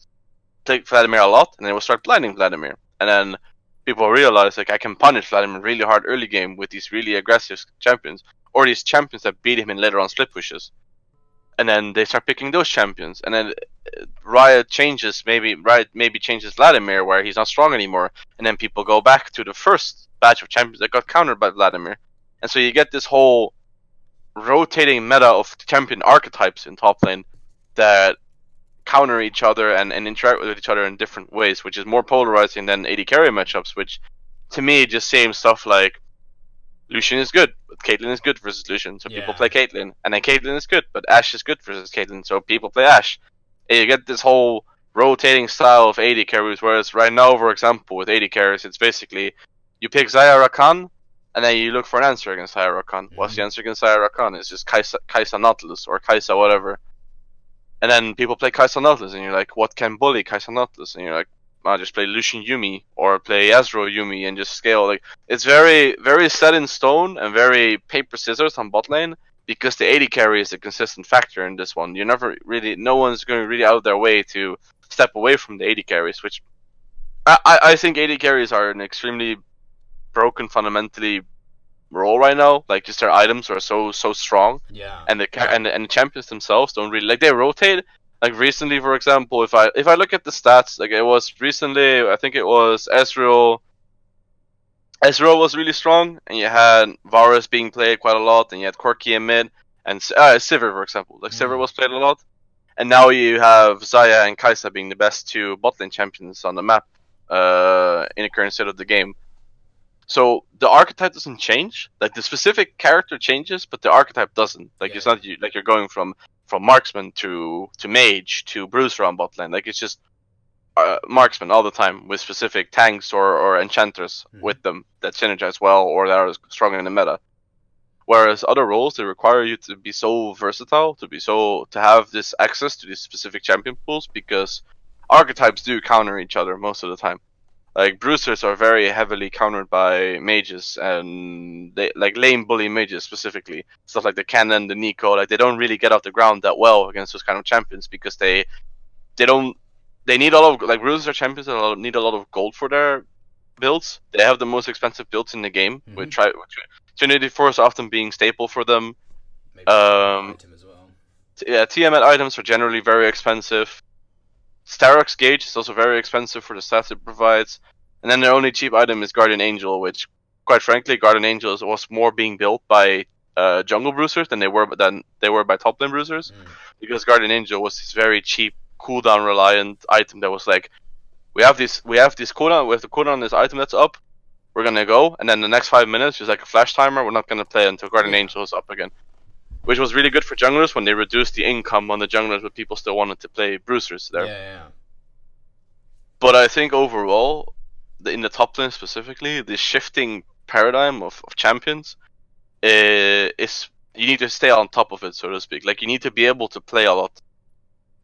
take Vladimir a lot, and they would start blinding Vladimir. And then people realize, like, I can punish Vladimir really hard early game with these really aggressive champions, or these champions that beat him in later on split pushes. And then they start picking those champions, and then Riot changes changes Vladimir where he's not strong anymore, and then people go back to the first batch of champions that got countered by Vladimir, and so you get this whole rotating meta of champion archetypes in top lane that counter each other and interact with each other in different ways, which is more polarizing than AD carry matchups, which to me just seems stuff like Lucian is good, but Caitlyn is good versus Lucian, so people play Caitlyn, and then Caitlyn is good, but Ashe is good versus Caitlyn, so people play Ashe. And you get this whole rotating style of AD carries, whereas right now, for example, with AD carries, it's basically you pick Xayah Rakan, and then you look for an answer against Xayah Rakan. What's the answer against Xayah Rakan? It's just Kai'Sa Nautilus or Kai'Sa whatever. And then people play Kai'Sa Nautilus, and you're like, what can bully Kai'Sa Nautilus? And you're like, I'll just play Lucian Yuumi or play Yasuo Yuumi and just scale. Like it's very, very set in stone and very paper scissors on bot lane, because the AD carry is a consistent factor in this one. No one's going to really out of their way to step away from the AD carries, which I think AD carries are an extremely broken, fundamentally role right now. Like just their items are so strong, Yeah. and the champions themselves don't really like they rotate. Like recently, for example, if I look at the stats, like it was recently, I think it was Ezreal. Ezreal was really strong, and you had Varus being played quite a lot, and you had Corki in mid, and Sivir, for example. Like Sivir was played a lot, and now you have Xayah and Kai'Sa being the best two bot lane champions on the map in the current state of the game. So the archetype doesn't change. Like the specific character changes, but the archetype doesn't. Like it's not like you're going from marksman to mage to bruiser on bot lane. Like it's just marksman all the time with specific tanks or enchanters with them that synergize well or that are strong in the meta. Whereas other roles, they require you to be so versatile, to have this access to these specific champion pools, because archetypes do counter each other most of the time. Like bruisers are very heavily countered by mages, and they like lane bully mages specifically. Stuff like the Cannon, the Nico, like they don't really get off the ground that well against those kind of champions because they need a lot of like bruisers are champions that need a lot of gold for their builds. They have the most expensive builds in the game, which Trinity Force often being staple for them. Maybe item as well. TML items are generally very expensive. Starrock's Gauge is also very expensive for the stats it provides. And then their only cheap item is Guardian Angel, which, quite frankly, Guardian Angel was more being built by jungle bruisers than they were by top lane bruisers, because Guardian Angel was this very cheap cooldown reliant item that was like, we have the cooldown on this item that's up, we're gonna go, and then the next 5 minutes is like a flash timer, we're not gonna play until Guardian Angel is up again. Which was really good for junglers when they reduced the income on the junglers, but people still wanted to play bruisers there. Yeah. But I think overall, in the top lane specifically, the shifting paradigm of champions is you need to stay on top of it, so to speak. Like you need to be able to play a lot.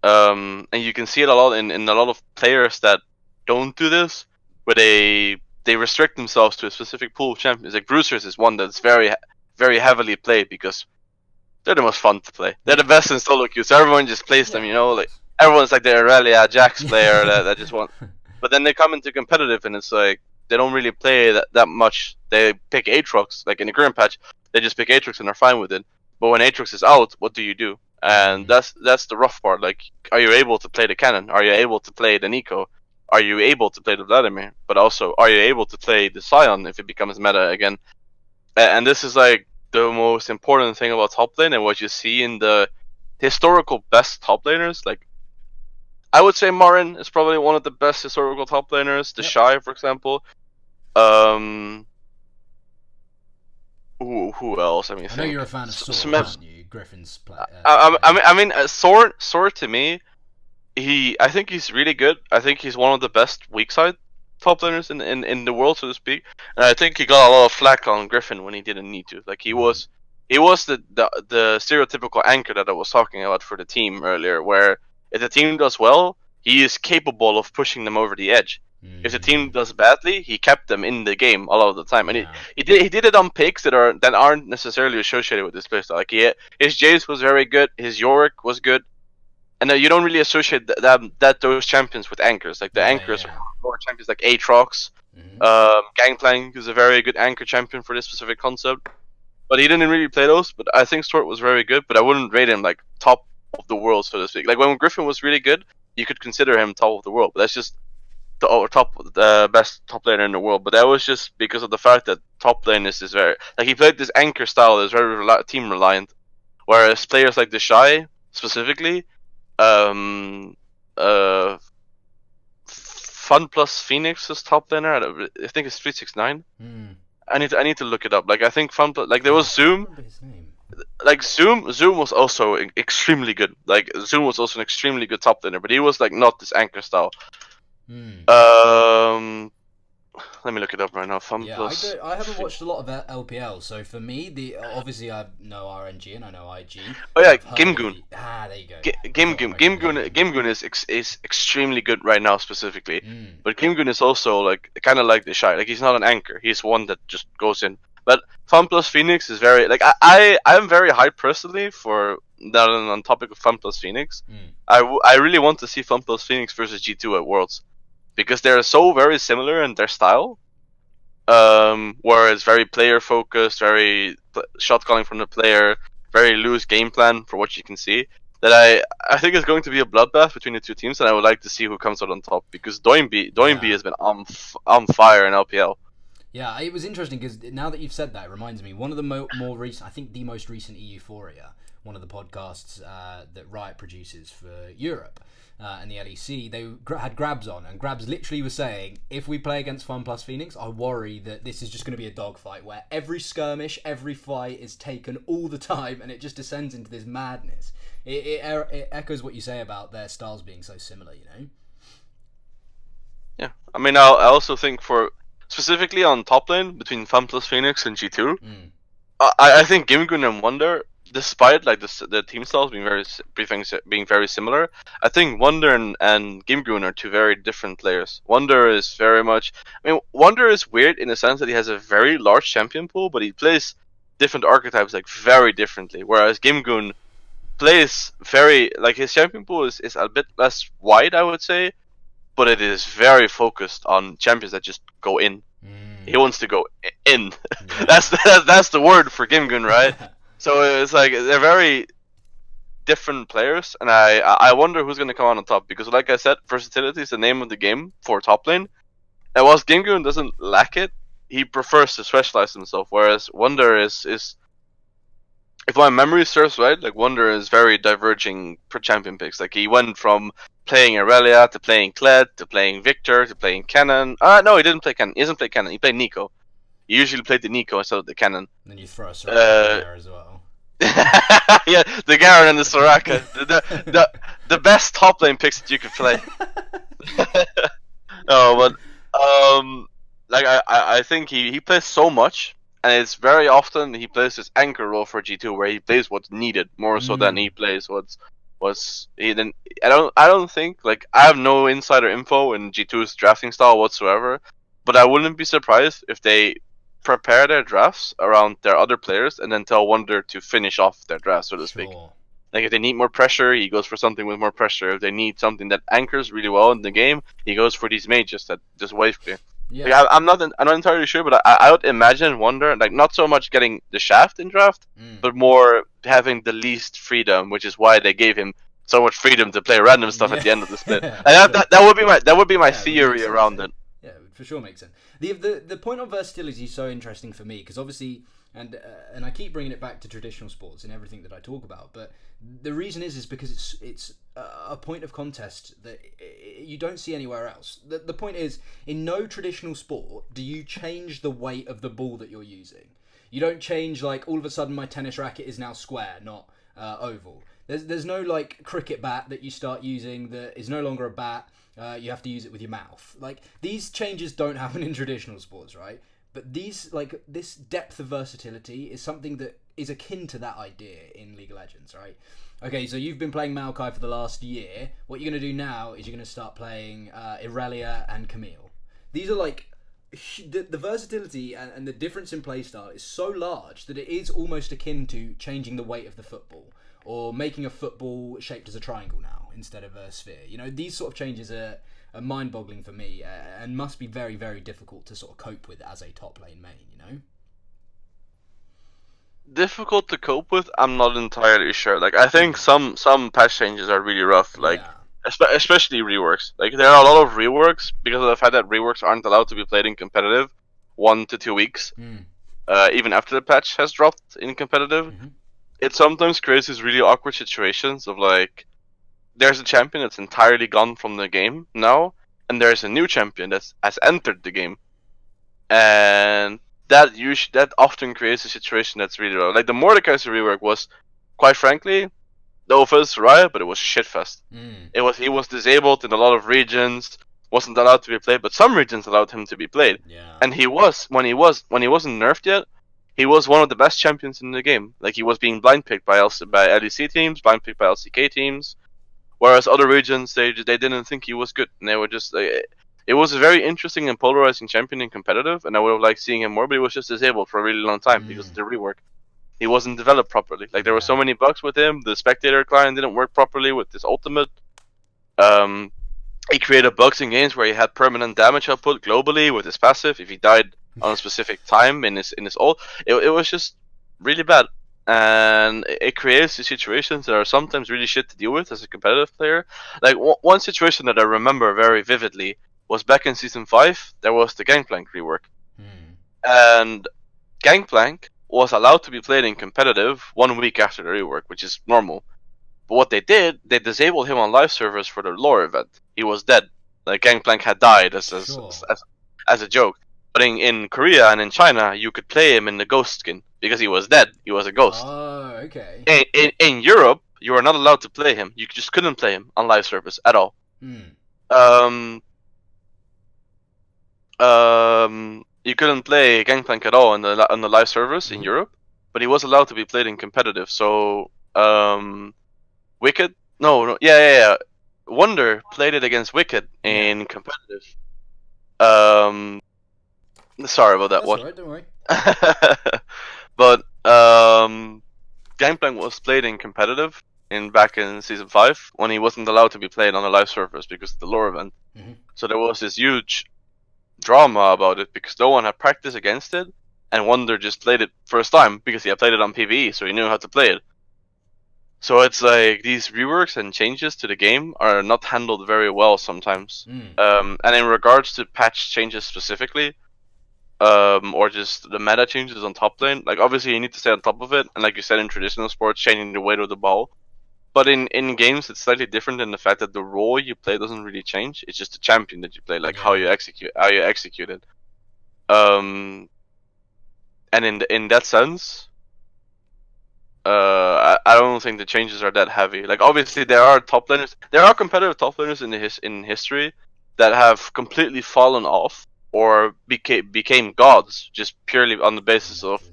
And you can see it a lot in a lot of players that don't do this, where they restrict themselves to a specific pool of champions. Like bruisers is one that's very, very heavily played because they're the most fun to play. They're the best in solo queue, so everyone just plays them, you know? Like everyone's like the Aurelia Jax player that just want. But then they come into competitive and it's like they don't really play that much. They pick Aatrox, like in the current patch, they just pick Aatrox and they're fine with it. But when Aatrox is out, what do? And that's the rough part. Like, are you able to play the Cannon? Are you able to play the Nico? Are you able to play the Vladimir? But also, are you able to play the Sion if it becomes meta again? And this is like the most important thing about top lane, and what you see in the historical best top laners. Like, I would say Marin is probably one of the best historical top laners. The Shy, for example. Who else? I know you're a fan of Sword, aren't you? Griffin's play. Sword to me, I think he's really good. I think he's one of the best weak side top laners in the world, so to speak. And I think he got a lot of flack on Griffin when he didn't need to. Like he was the stereotypical anchor that I was talking about for the team earlier, where if the team does well, he is capable of pushing them over the edge. If the team does badly, he kept them in the game a lot of the time, and he did it on picks that aren't necessarily associated with this playstyle. Like his Jace was very good, his Yorick was good, and you don't really associate those champions with anchors. Like the anchors are more champions like Aatrox. Gangplank is a very good anchor champion for this specific concept, but he didn't really play those. But I think Sword was very good, but I wouldn't rate him like top of the world, so to speak. Like when Griffin was really good, you could consider him top of the world, but that's just the best top laner in the world. But that was just because of the fact that top lane is this very, like, he played this anchor style that is very team reliant, whereas players like the Shy specifically, Fun plus Phoenix is top laner. I think it's 369. I need to look it up. Like I think Fun plus, like there was Zoom. Like Zoom was also extremely good. Like Zoom was also an extremely good top laner, but he was like not this anchor style. Let me look it up right now. Plus. I haven't watched a lot of LPL, so for me, obviously I know RNG and I know IG. Oh yeah, Gimgoon. There you go. Gimgoon is extremely good right now specifically, but Gimgoon is also like kind of like the Shy. Like he's not an anchor. He's one that just goes in. But Fun plus Phoenix is very like I'm very hyped personally for that. On topic of Fun plus Phoenix, I really want to see Fun plus Phoenix versus G2 at Worlds, because they're so very similar in their style, where it's very player focused, very shot calling from the player, very loose game plan for what you can see. That I think is going to be a bloodbath between the two teams, and I would like to see who comes out on top because Doinby has been on fire in LPL. Yeah, it was interesting because now that you've said that, it reminds me one of the more recent, I think the most recent Euphoria, one of the podcasts that Riot produces for Europe and the LEC, they had Grabs on, and Grabs literally was saying, if we play against FunPlus Phoenix, I worry that this is just going to be a dogfight where every skirmish, every fight is taken all the time, and it just descends into this madness. It echoes what you say about their styles being so similar, you know? Yeah, I mean, I also think for specifically on top lane between FunPlus Phoenix and G2, I think Gimgun and Wonder, despite like the team styles being very similar, I think Wonder and Gimgun are two very different players. Wonder is very much, I mean, Wonder is weird in the sense that he has a very large champion pool, but he plays different archetypes like very differently. Whereas Gimgun plays very like his champion pool is a bit less wide, I would say, but it is very focused on champions that just go in. He wants to go in. Yeah. That's the word for Gimgun, right? So it's like they're very different players, and I wonder who's gonna come out on top because, like I said, versatility is the name of the game for top lane. And whilst Gimgun doesn't lack it, he prefers to specialize himself. Whereas Wonder is if my memory serves right, like Wonder is very diverging per champion picks. Like he went from playing Irelia to playing Kled to playing Victor to playing Cannon. No, he didn't play Cannon. He doesn't play Cannon. He played Nico. He usually played the Nico instead of the Cannon. And then you throw a Soraka in there as well. Yeah, the Garen and the Soraka. the best top lane picks that you could play. No, but like I think he plays so much. And it's very often he plays this anchor role for G2 where he plays what's needed more so than he plays what's he then I don't think like I have no insider info in G2's drafting style whatsoever, but I wouldn't be surprised if they prepare their drafts around their other players and then tell Wonder to finish off their draft, so to speak. Like if they need more pressure, he goes for something with more pressure. If they need something that anchors really well in the game, he goes for these mages that just wave clear. Yeah. Like, I'm not entirely sure, but I would imagine Wonder like not so much getting the shaft in draft, but more having the least freedom, which is why they gave him so much freedom to play random stuff at the end of the split. And that would be my theory around it. Yeah, it for sure makes sense. The point on versatility is so interesting for me because obviously, and I keep bringing it back to traditional sports in everything that I talk about, but the reason is because it's a point of contest that you don't see anywhere else. The point is, in no traditional sport do you change the weight of the ball that you're using. You don't change like all of a sudden my tennis racket is now square, not oval. There's no like cricket bat that you start using that is no longer a bat. You have to use it with your mouth. Like these changes don't happen in traditional sports, right? But this depth of versatility is something that is akin to that idea in League of Legends, right? Okay, so you've been playing Maokai for the last year. What you're going to do now is you're going to start playing Irelia and Camille. These are like the versatility and the difference in playstyle is so large that it is almost akin to changing the weight of the football or making a football shaped as a triangle now instead of a sphere. You know, these sort of changes are mind-boggling for me and must be very, very difficult to sort of cope with as a top lane main, you know? Difficult to cope with? I'm not entirely sure. Like, I think some patch changes are really rough, like, especially reworks. Like, there are a lot of reworks because of the fact that reworks aren't allowed to be played in competitive 1 to 2 weeks, even after the patch has dropped in competitive. It sometimes creates these really awkward situations of, like, there's a champion that's entirely gone from the game now, and there's a new champion that has entered the game, and that often creates a situation that's really low. Like the Mordekaiser rework was, quite frankly, no offense to Riot, but it was shitfest. He was disabled in a lot of regions, wasn't allowed to be played, but some regions allowed him to be played. And he wasn't nerfed yet. He was one of the best champions in the game. Like he was being blind picked by LEC teams, blind picked by LCK teams. Whereas other regions, they didn't think he was good, and they were just it was a very interesting and polarizing champion in competitive, and I would have liked seeing him more, but he was just disabled for a really long time because of the rework. He wasn't developed properly. Like there were so many bugs with him. The spectator client didn't work properly with his ultimate. He created bugs in games where he had permanent damage output globally with his passive. If he died on a specific time in his ult. It was just really bad, and it creates these situations that are sometimes really shit to deal with as a competitive player. Like one situation that I remember very vividly was back in season 5. There was the Gangplank rework, and Gangplank was allowed to be played in competitive 1 week after the rework, which is normal. But what they did, they disabled him on live servers for the lore event. He was dead. Like Gangplank had died as a joke. But in Korea and in China, you could play him in the ghost skin because he was dead. He was a ghost. Oh, okay. In Europe, you are not allowed to play him. You just couldn't play him on live servers at all. You couldn't play Gangplank at all on the live servers in Europe, but he was allowed to be played in competitive. So Wicked, yeah. Wonder played it against Wicked in competitive. Sorry about that. That's one. Alright, don't worry. But Gangplank was played in competitive back in season 5 when he wasn't allowed to be played on the live servers because of the lore event. So there was this huge drama about it because no one had practiced against it, and Wonder just played it first time because he had played it on PvE, so he knew how to play it. So it's like these reworks and changes to the game are not handled very well sometimes. And in regards to patch changes specifically, or just the meta changes on top lane, like obviously you need to stay on top of it, and like you said in traditional sports, changing the weight of the ball. But in games, it's slightly different in the fact that the role you play doesn't really change. It's just the champion that you play, like how you execute it. And in that sense, I don't think the changes are that heavy. Like obviously there are competitive top laners in history that have completely fallen off or became gods just purely on the basis of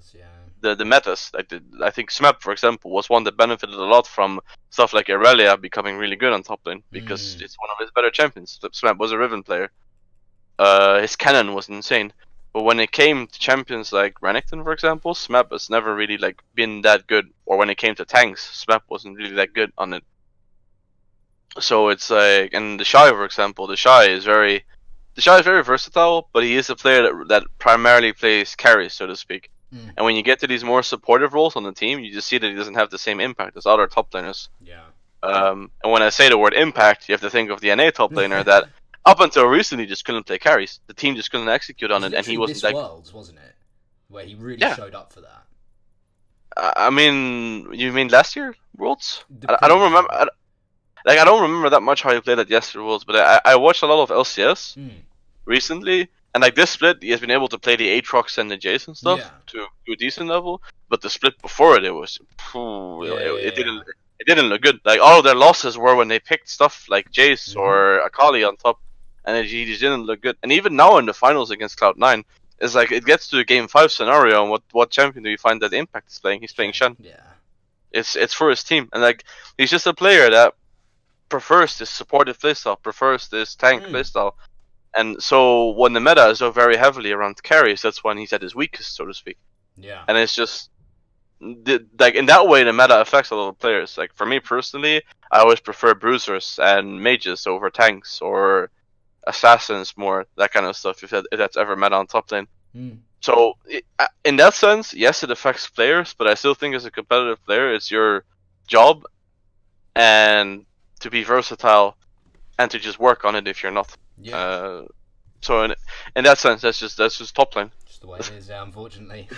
the metas. Like I think Smep, for example, was one that benefited a lot from stuff like Irelia becoming really good on top lane because it's one of his better champions. Smep was a Riven player. His cannon was insane. But when it came to champions like Renekton, for example, Smep has never really like been that good. Or when it came to tanks, Smep wasn't really that good on it. So it's like, and the Shy, for example, the Shy is very versatile, but he is a player that primarily plays carries, so to speak. And when you get to these more supportive roles on the team, you just see that he doesn't have the same impact as other top laners. And when I say the word impact, you have to think of the NA top laner that up until recently just couldn't play carries. The team just couldn't execute on it, and he wasn't this Worlds, wasn't it? Where he really showed up for that. I mean, you mean last year Worlds? I don't remember. I don't remember that much how he played at yesterday Worlds, but I watched a lot of LCS recently. And like this split, he has been able to play the Aatrox and the Jace and stuff to a decent level. But the split before it was, it didn't look good. Like all of their losses were when they picked stuff like Jace or Akali on top, and he just didn't look good. And even now in the finals against Cloud9, it's like it gets to a game 5 scenario, and what champion do you find that Impact is playing? He's playing Shen. It's for his team, and like he's just a player that prefers this supportive playstyle, prefers this tank playstyle. And so when the meta is so very heavily around carries, that's when he's at his weakest, so to speak. And it's just like in that way, the meta affects a lot of players. Like for me personally, I always prefer bruisers and mages over tanks or assassins more, that kind of stuff. If that's ever meta on top lane. So in that sense, yes, it affects players, but I still think as a competitive player, it's your job and to be versatile and to just work on it if you're not. So in that sense, that's just top lane. Just the way it is, unfortunately.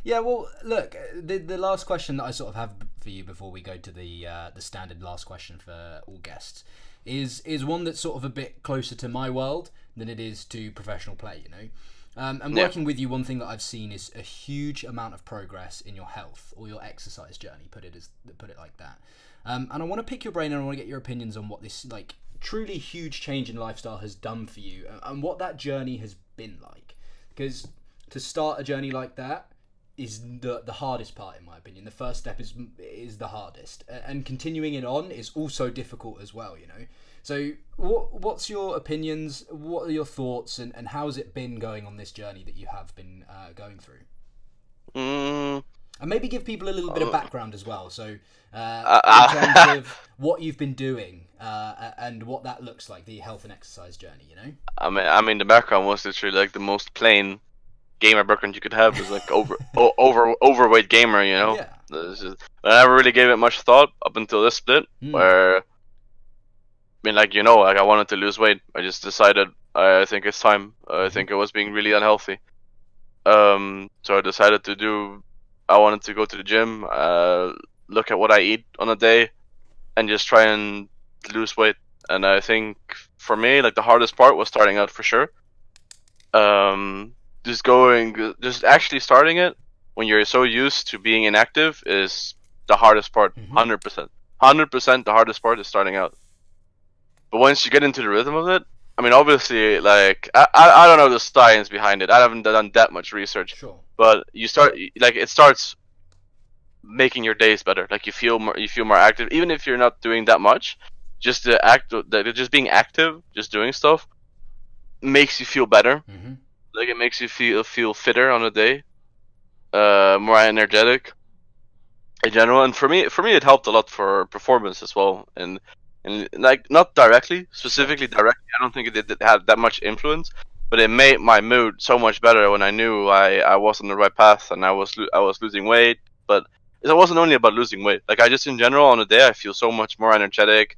Well, look, the last question that I sort of have for you before we go to the standard last question for all guests is one that's sort of a bit closer to my world than it is to professional play, you know. And working with you, one thing that I've seen is a huge amount of progress in your health or your exercise journey. Put it like that. And I want to pick your brain and I want to get your opinions on what this like truly huge change in lifestyle has done for you and what that journey has been like. Because to start a journey like that is the hardest part, in my opinion. The first step is the hardest, and continuing it on is also difficult as well, you know. So what's your opinions, what are your thoughts, and how has it been going on this journey that you have been going through? And maybe give people a little bit of background as well, so in terms of what you've been doing and what that looks like, the health and exercise journey, you know? I mean, the background was literally like the most plain gamer background you could have as like overweight gamer, you know. Yeah. I never really gave it much thought up until this split, where I mean, like, you know, like I wanted to lose weight. I just decided I think it's time. I think I was being really unhealthy. So I decided I wanted to go to the gym, look at what I eat on a day, and just try and lose weight. And I think for me, like the hardest part was starting out for sure. Just actually starting it when you're so used to being inactive is the hardest part. 100%. 100% the hardest part is starting out. But once you get into the rhythm of it, I mean, obviously, like I don't know the science behind it. I haven't done that much research. Sure. But it starts making your days better. Like you feel more active, even if you're not doing that much. Just just being active, just doing stuff, makes you feel better. Like it makes you feel fitter on a day, more energetic in general. And for me, it helped a lot for performance as well. And like not specifically directly. I don't think it did have that much influence, but it made my mood so much better when I knew I was on the right path and I was losing weight. But it wasn't only about losing weight. Like I just in general on a day I feel so much more energetic.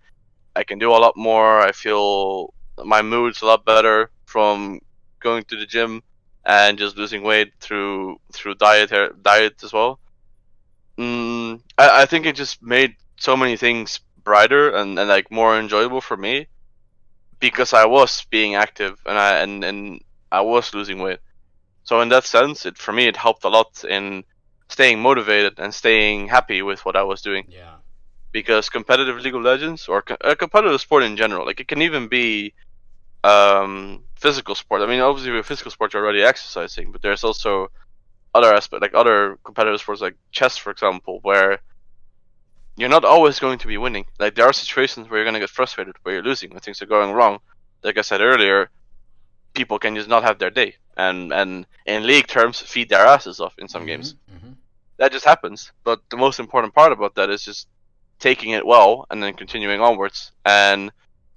I can do a lot more. I feel my mood's a lot better from going to the gym and just losing weight through diet as well. I think it just made so many things brighter and like more enjoyable for me because I was being active and I was losing weight. So in that sense, for me it helped a lot in staying motivated and staying happy with what I was doing. Yeah. Because competitive League of Legends or a competitive sport in general, like it can even be physical sport. I mean, obviously with physical sport you're already exercising, but there's also other aspects, like other competitive sports like chess, for example, where you're not always going to be winning. Like there are situations where you're going to get frustrated, where you're losing, when things are going wrong. Like I said earlier, people can just not have their day, and in league terms, feed their asses off in some games. That just happens. But the most important part about that is just taking it well and then continuing onwards. And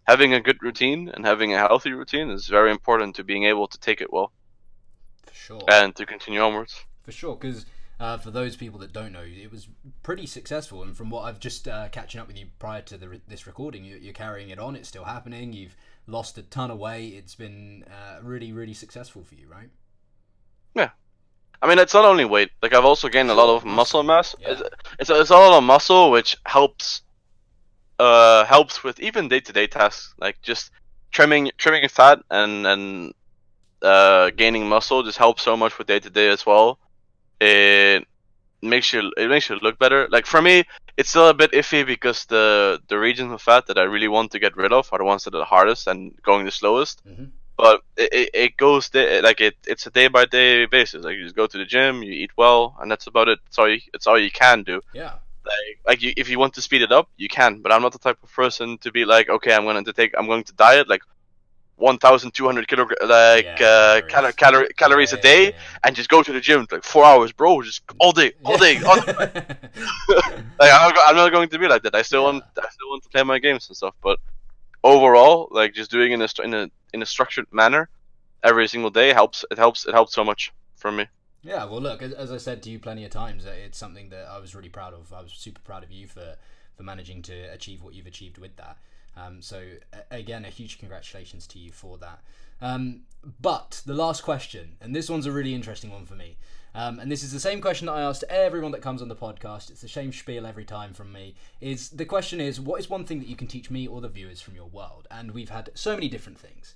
having a good routine and having a healthy routine is very important to being able to take it well. For sure. And to continue onwards. For sure, because for those people that don't know, it was pretty successful. And from what I've just catching up with you prior to this recording, you're carrying it on. It's still happening. You've lost a ton of weight. It's been really, really successful for you, right? Yeah. I mean, it's not only weight. Like I've also gained a lot of muscle mass. Yeah. It's a lot of muscle, which helps with even day-to-day tasks, like just trimming fat and gaining muscle just helps so much with day-to-day as well. It makes you look better. Like for me, it's still a bit iffy because the regions of fat that I really want to get rid of are the ones that are the hardest and going the slowest. But it goes it's a day-by-day basis. Like you just go to the gym, you eat well, and that's about it. It's all you can do. Yeah. If you want to speed it up, you can. But I'm not the type of person to be like, okay, I'm going to diet like 1,200 calories a day and just go to the gym like 4 hours, bro, just all day. Like I'm not going to be like that. I still want to play my games and stuff. But overall, like just doing it in a structured manner every single day helps. It helps so much for me. Yeah, well, look, as I said to you plenty of times, it's something that I was really proud of. I was super proud of you for managing to achieve what you've achieved with that. So, again, a huge congratulations to you for that. But the last question, and this one's a really interesting one for me, and this is the same question that I asked everyone that comes on the podcast. It's the same spiel every time from me. The question is, what is one thing that you can teach me or the viewers from your world? And we've had so many different things,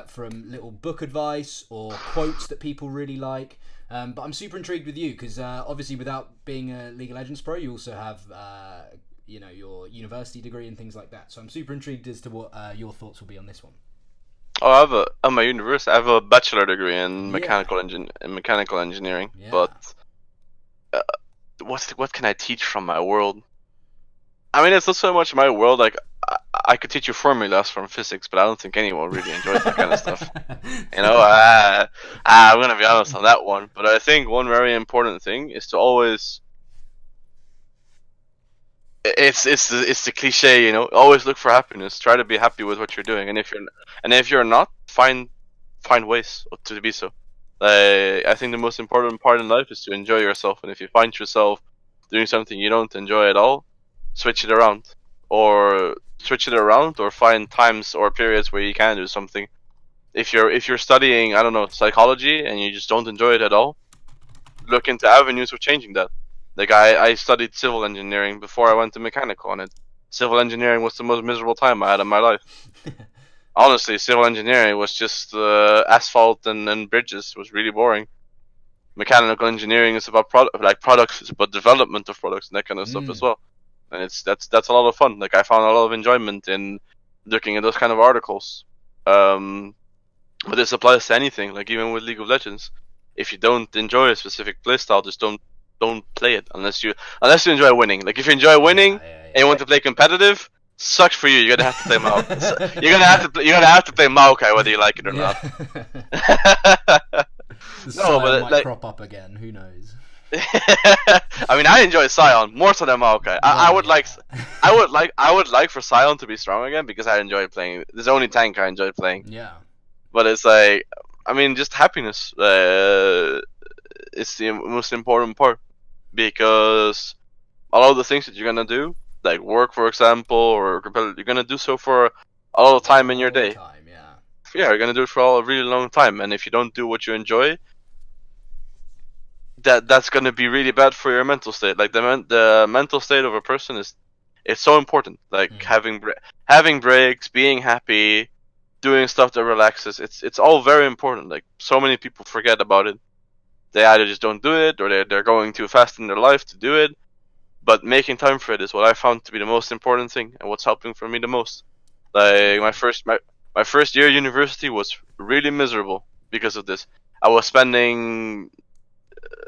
from little book advice or quotes that people really like. But I'm super intrigued with you because obviously without being a League of Legends pro, you also have your university degree and things like that. So I'm super intrigued as to what your thoughts will be on this one. Oh, at my university, I have a bachelor degree in mechanical engineering. Yeah. But what can I teach from my world? I mean, it's not so much my world. Like I could teach you formulas from physics, but I don't think anyone really enjoys that kind of stuff. You know, I'm gonna be honest on that one. But I think one very important thing is to always. It's the cliche, you know. Always look for happiness. Try to be happy with what you're doing, and if you're not, find ways to be so. I think the most important part in life is to enjoy yourself, and if you find yourself doing something you don't enjoy at all, switch it around, or find times or periods where you can do something. If you're studying, I don't know, psychology, and you just don't enjoy it at all, look into avenues of changing that. Like I studied civil engineering before I went to mechanical, and civil engineering was the most miserable time I had in my life. Honestly, civil engineering was just asphalt and bridges. It was really boring. Mechanical engineering is about products. It's about development of products and that kind of stuff as well. And that's a lot of fun. Like I found a lot of enjoyment in looking at those kind of articles. But this applies to anything. Like even with League of Legends, if you don't enjoy a specific playstyle, just don't play it unless you enjoy winning. Like if you enjoy winning and you want to play competitive, sucks for you. You're gonna have to play Maokai. You're gonna have to play Maokai whether you like it or not. No, but it might crop up again. Who knows? I mean, I enjoy Sion more so than Maokai. I would like for Sion to be strong again because I enjoy playing. There's only tank I enjoy playing. Yeah. But it's like, I mean, just happiness is the most important part, because a lot of the things that you're gonna do, like work, for example, or you're gonna do so for a lot of time in your day. Yeah, you're gonna do it for a really long time, and if you don't do what you enjoy, that's gonna be really bad for your mental state. Like the mental state of a person it's so important. Like having breaks, being happy, doing stuff that relaxes. It's all very important. Like so many people forget about it. They either just don't do it, or they're going too fast in their life to do it. But making time for it is what I found to be the most important thing, and what's helping for me the most. Like my first year at university was really miserable because of this. I was spending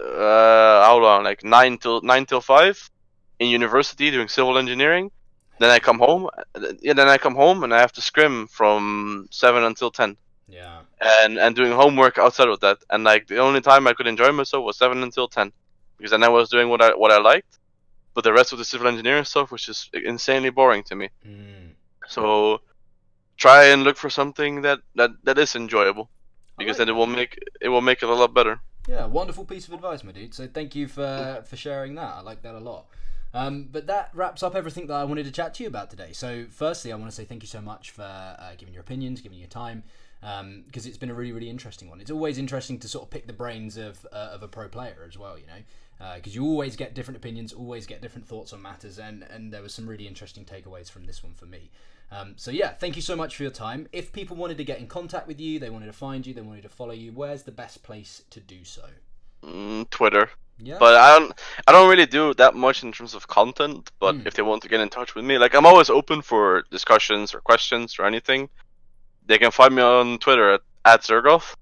how long? Like 9 till 5 in university doing civil engineering. Then I come home. And I have to scrim from 7 until 10. Yeah. And doing homework outside of that. And like the only time I could enjoy myself was 7 until 10, because then I was doing what I liked. But the rest of the civil engineering stuff was just insanely boring to me. So try and look for something that is enjoyable, because then it will make it a lot better. Yeah, wonderful piece of advice, my dude. So thank you for sharing that. I like that a lot. But that wraps up everything that I wanted to chat to you about today. So firstly, I want to say thank you so much for giving your opinions, giving your time, because it's been a really, really interesting one. It's always interesting to sort of pick the brains of a pro player as well, you know, because you always get different opinions, always get different thoughts on matters, and there was some really interesting takeaways from this one for me. So yeah, thank you so much for your time. If people wanted to get in contact with you, they wanted to find you, they wanted to follow you, where's the best place to do so? Twitter. Yeah. But I don't really do that much in terms of content. But if they want to get in touch with me, like I'm always open for discussions or questions or anything. They can find me on Twitter at Zhergoth.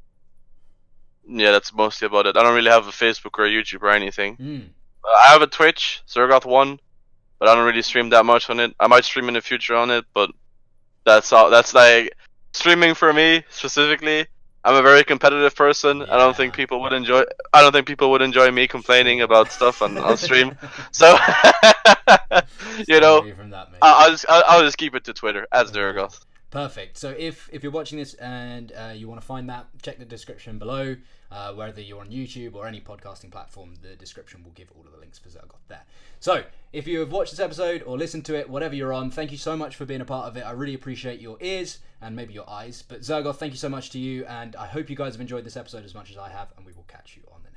Yeah, that's mostly about it. I don't really have a Facebook or a YouTube or anything. I have a Twitch, Zhergoth1, but I don't really stream that much on it. I might stream in the future on it, but that's all. That's like streaming for me specifically. I'm a very competitive person. Yeah. I don't think people would enjoy me complaining about stuff on stream. So you know, I'll just keep it to Twitter as Zhergoth. Perfect. So if you're watching this and you want to find that, check the description below. Whether you're on YouTube or any podcasting platform, the description will give all of the links for Zhergoth there. So if you have watched this episode or listened to it, whatever you're on, thank you so much for being a part of it. I really appreciate your ears and maybe your eyes. But Zhergoth, thank you so much to you, and I hope you guys have enjoyed this episode as much as I have, and we will catch you on the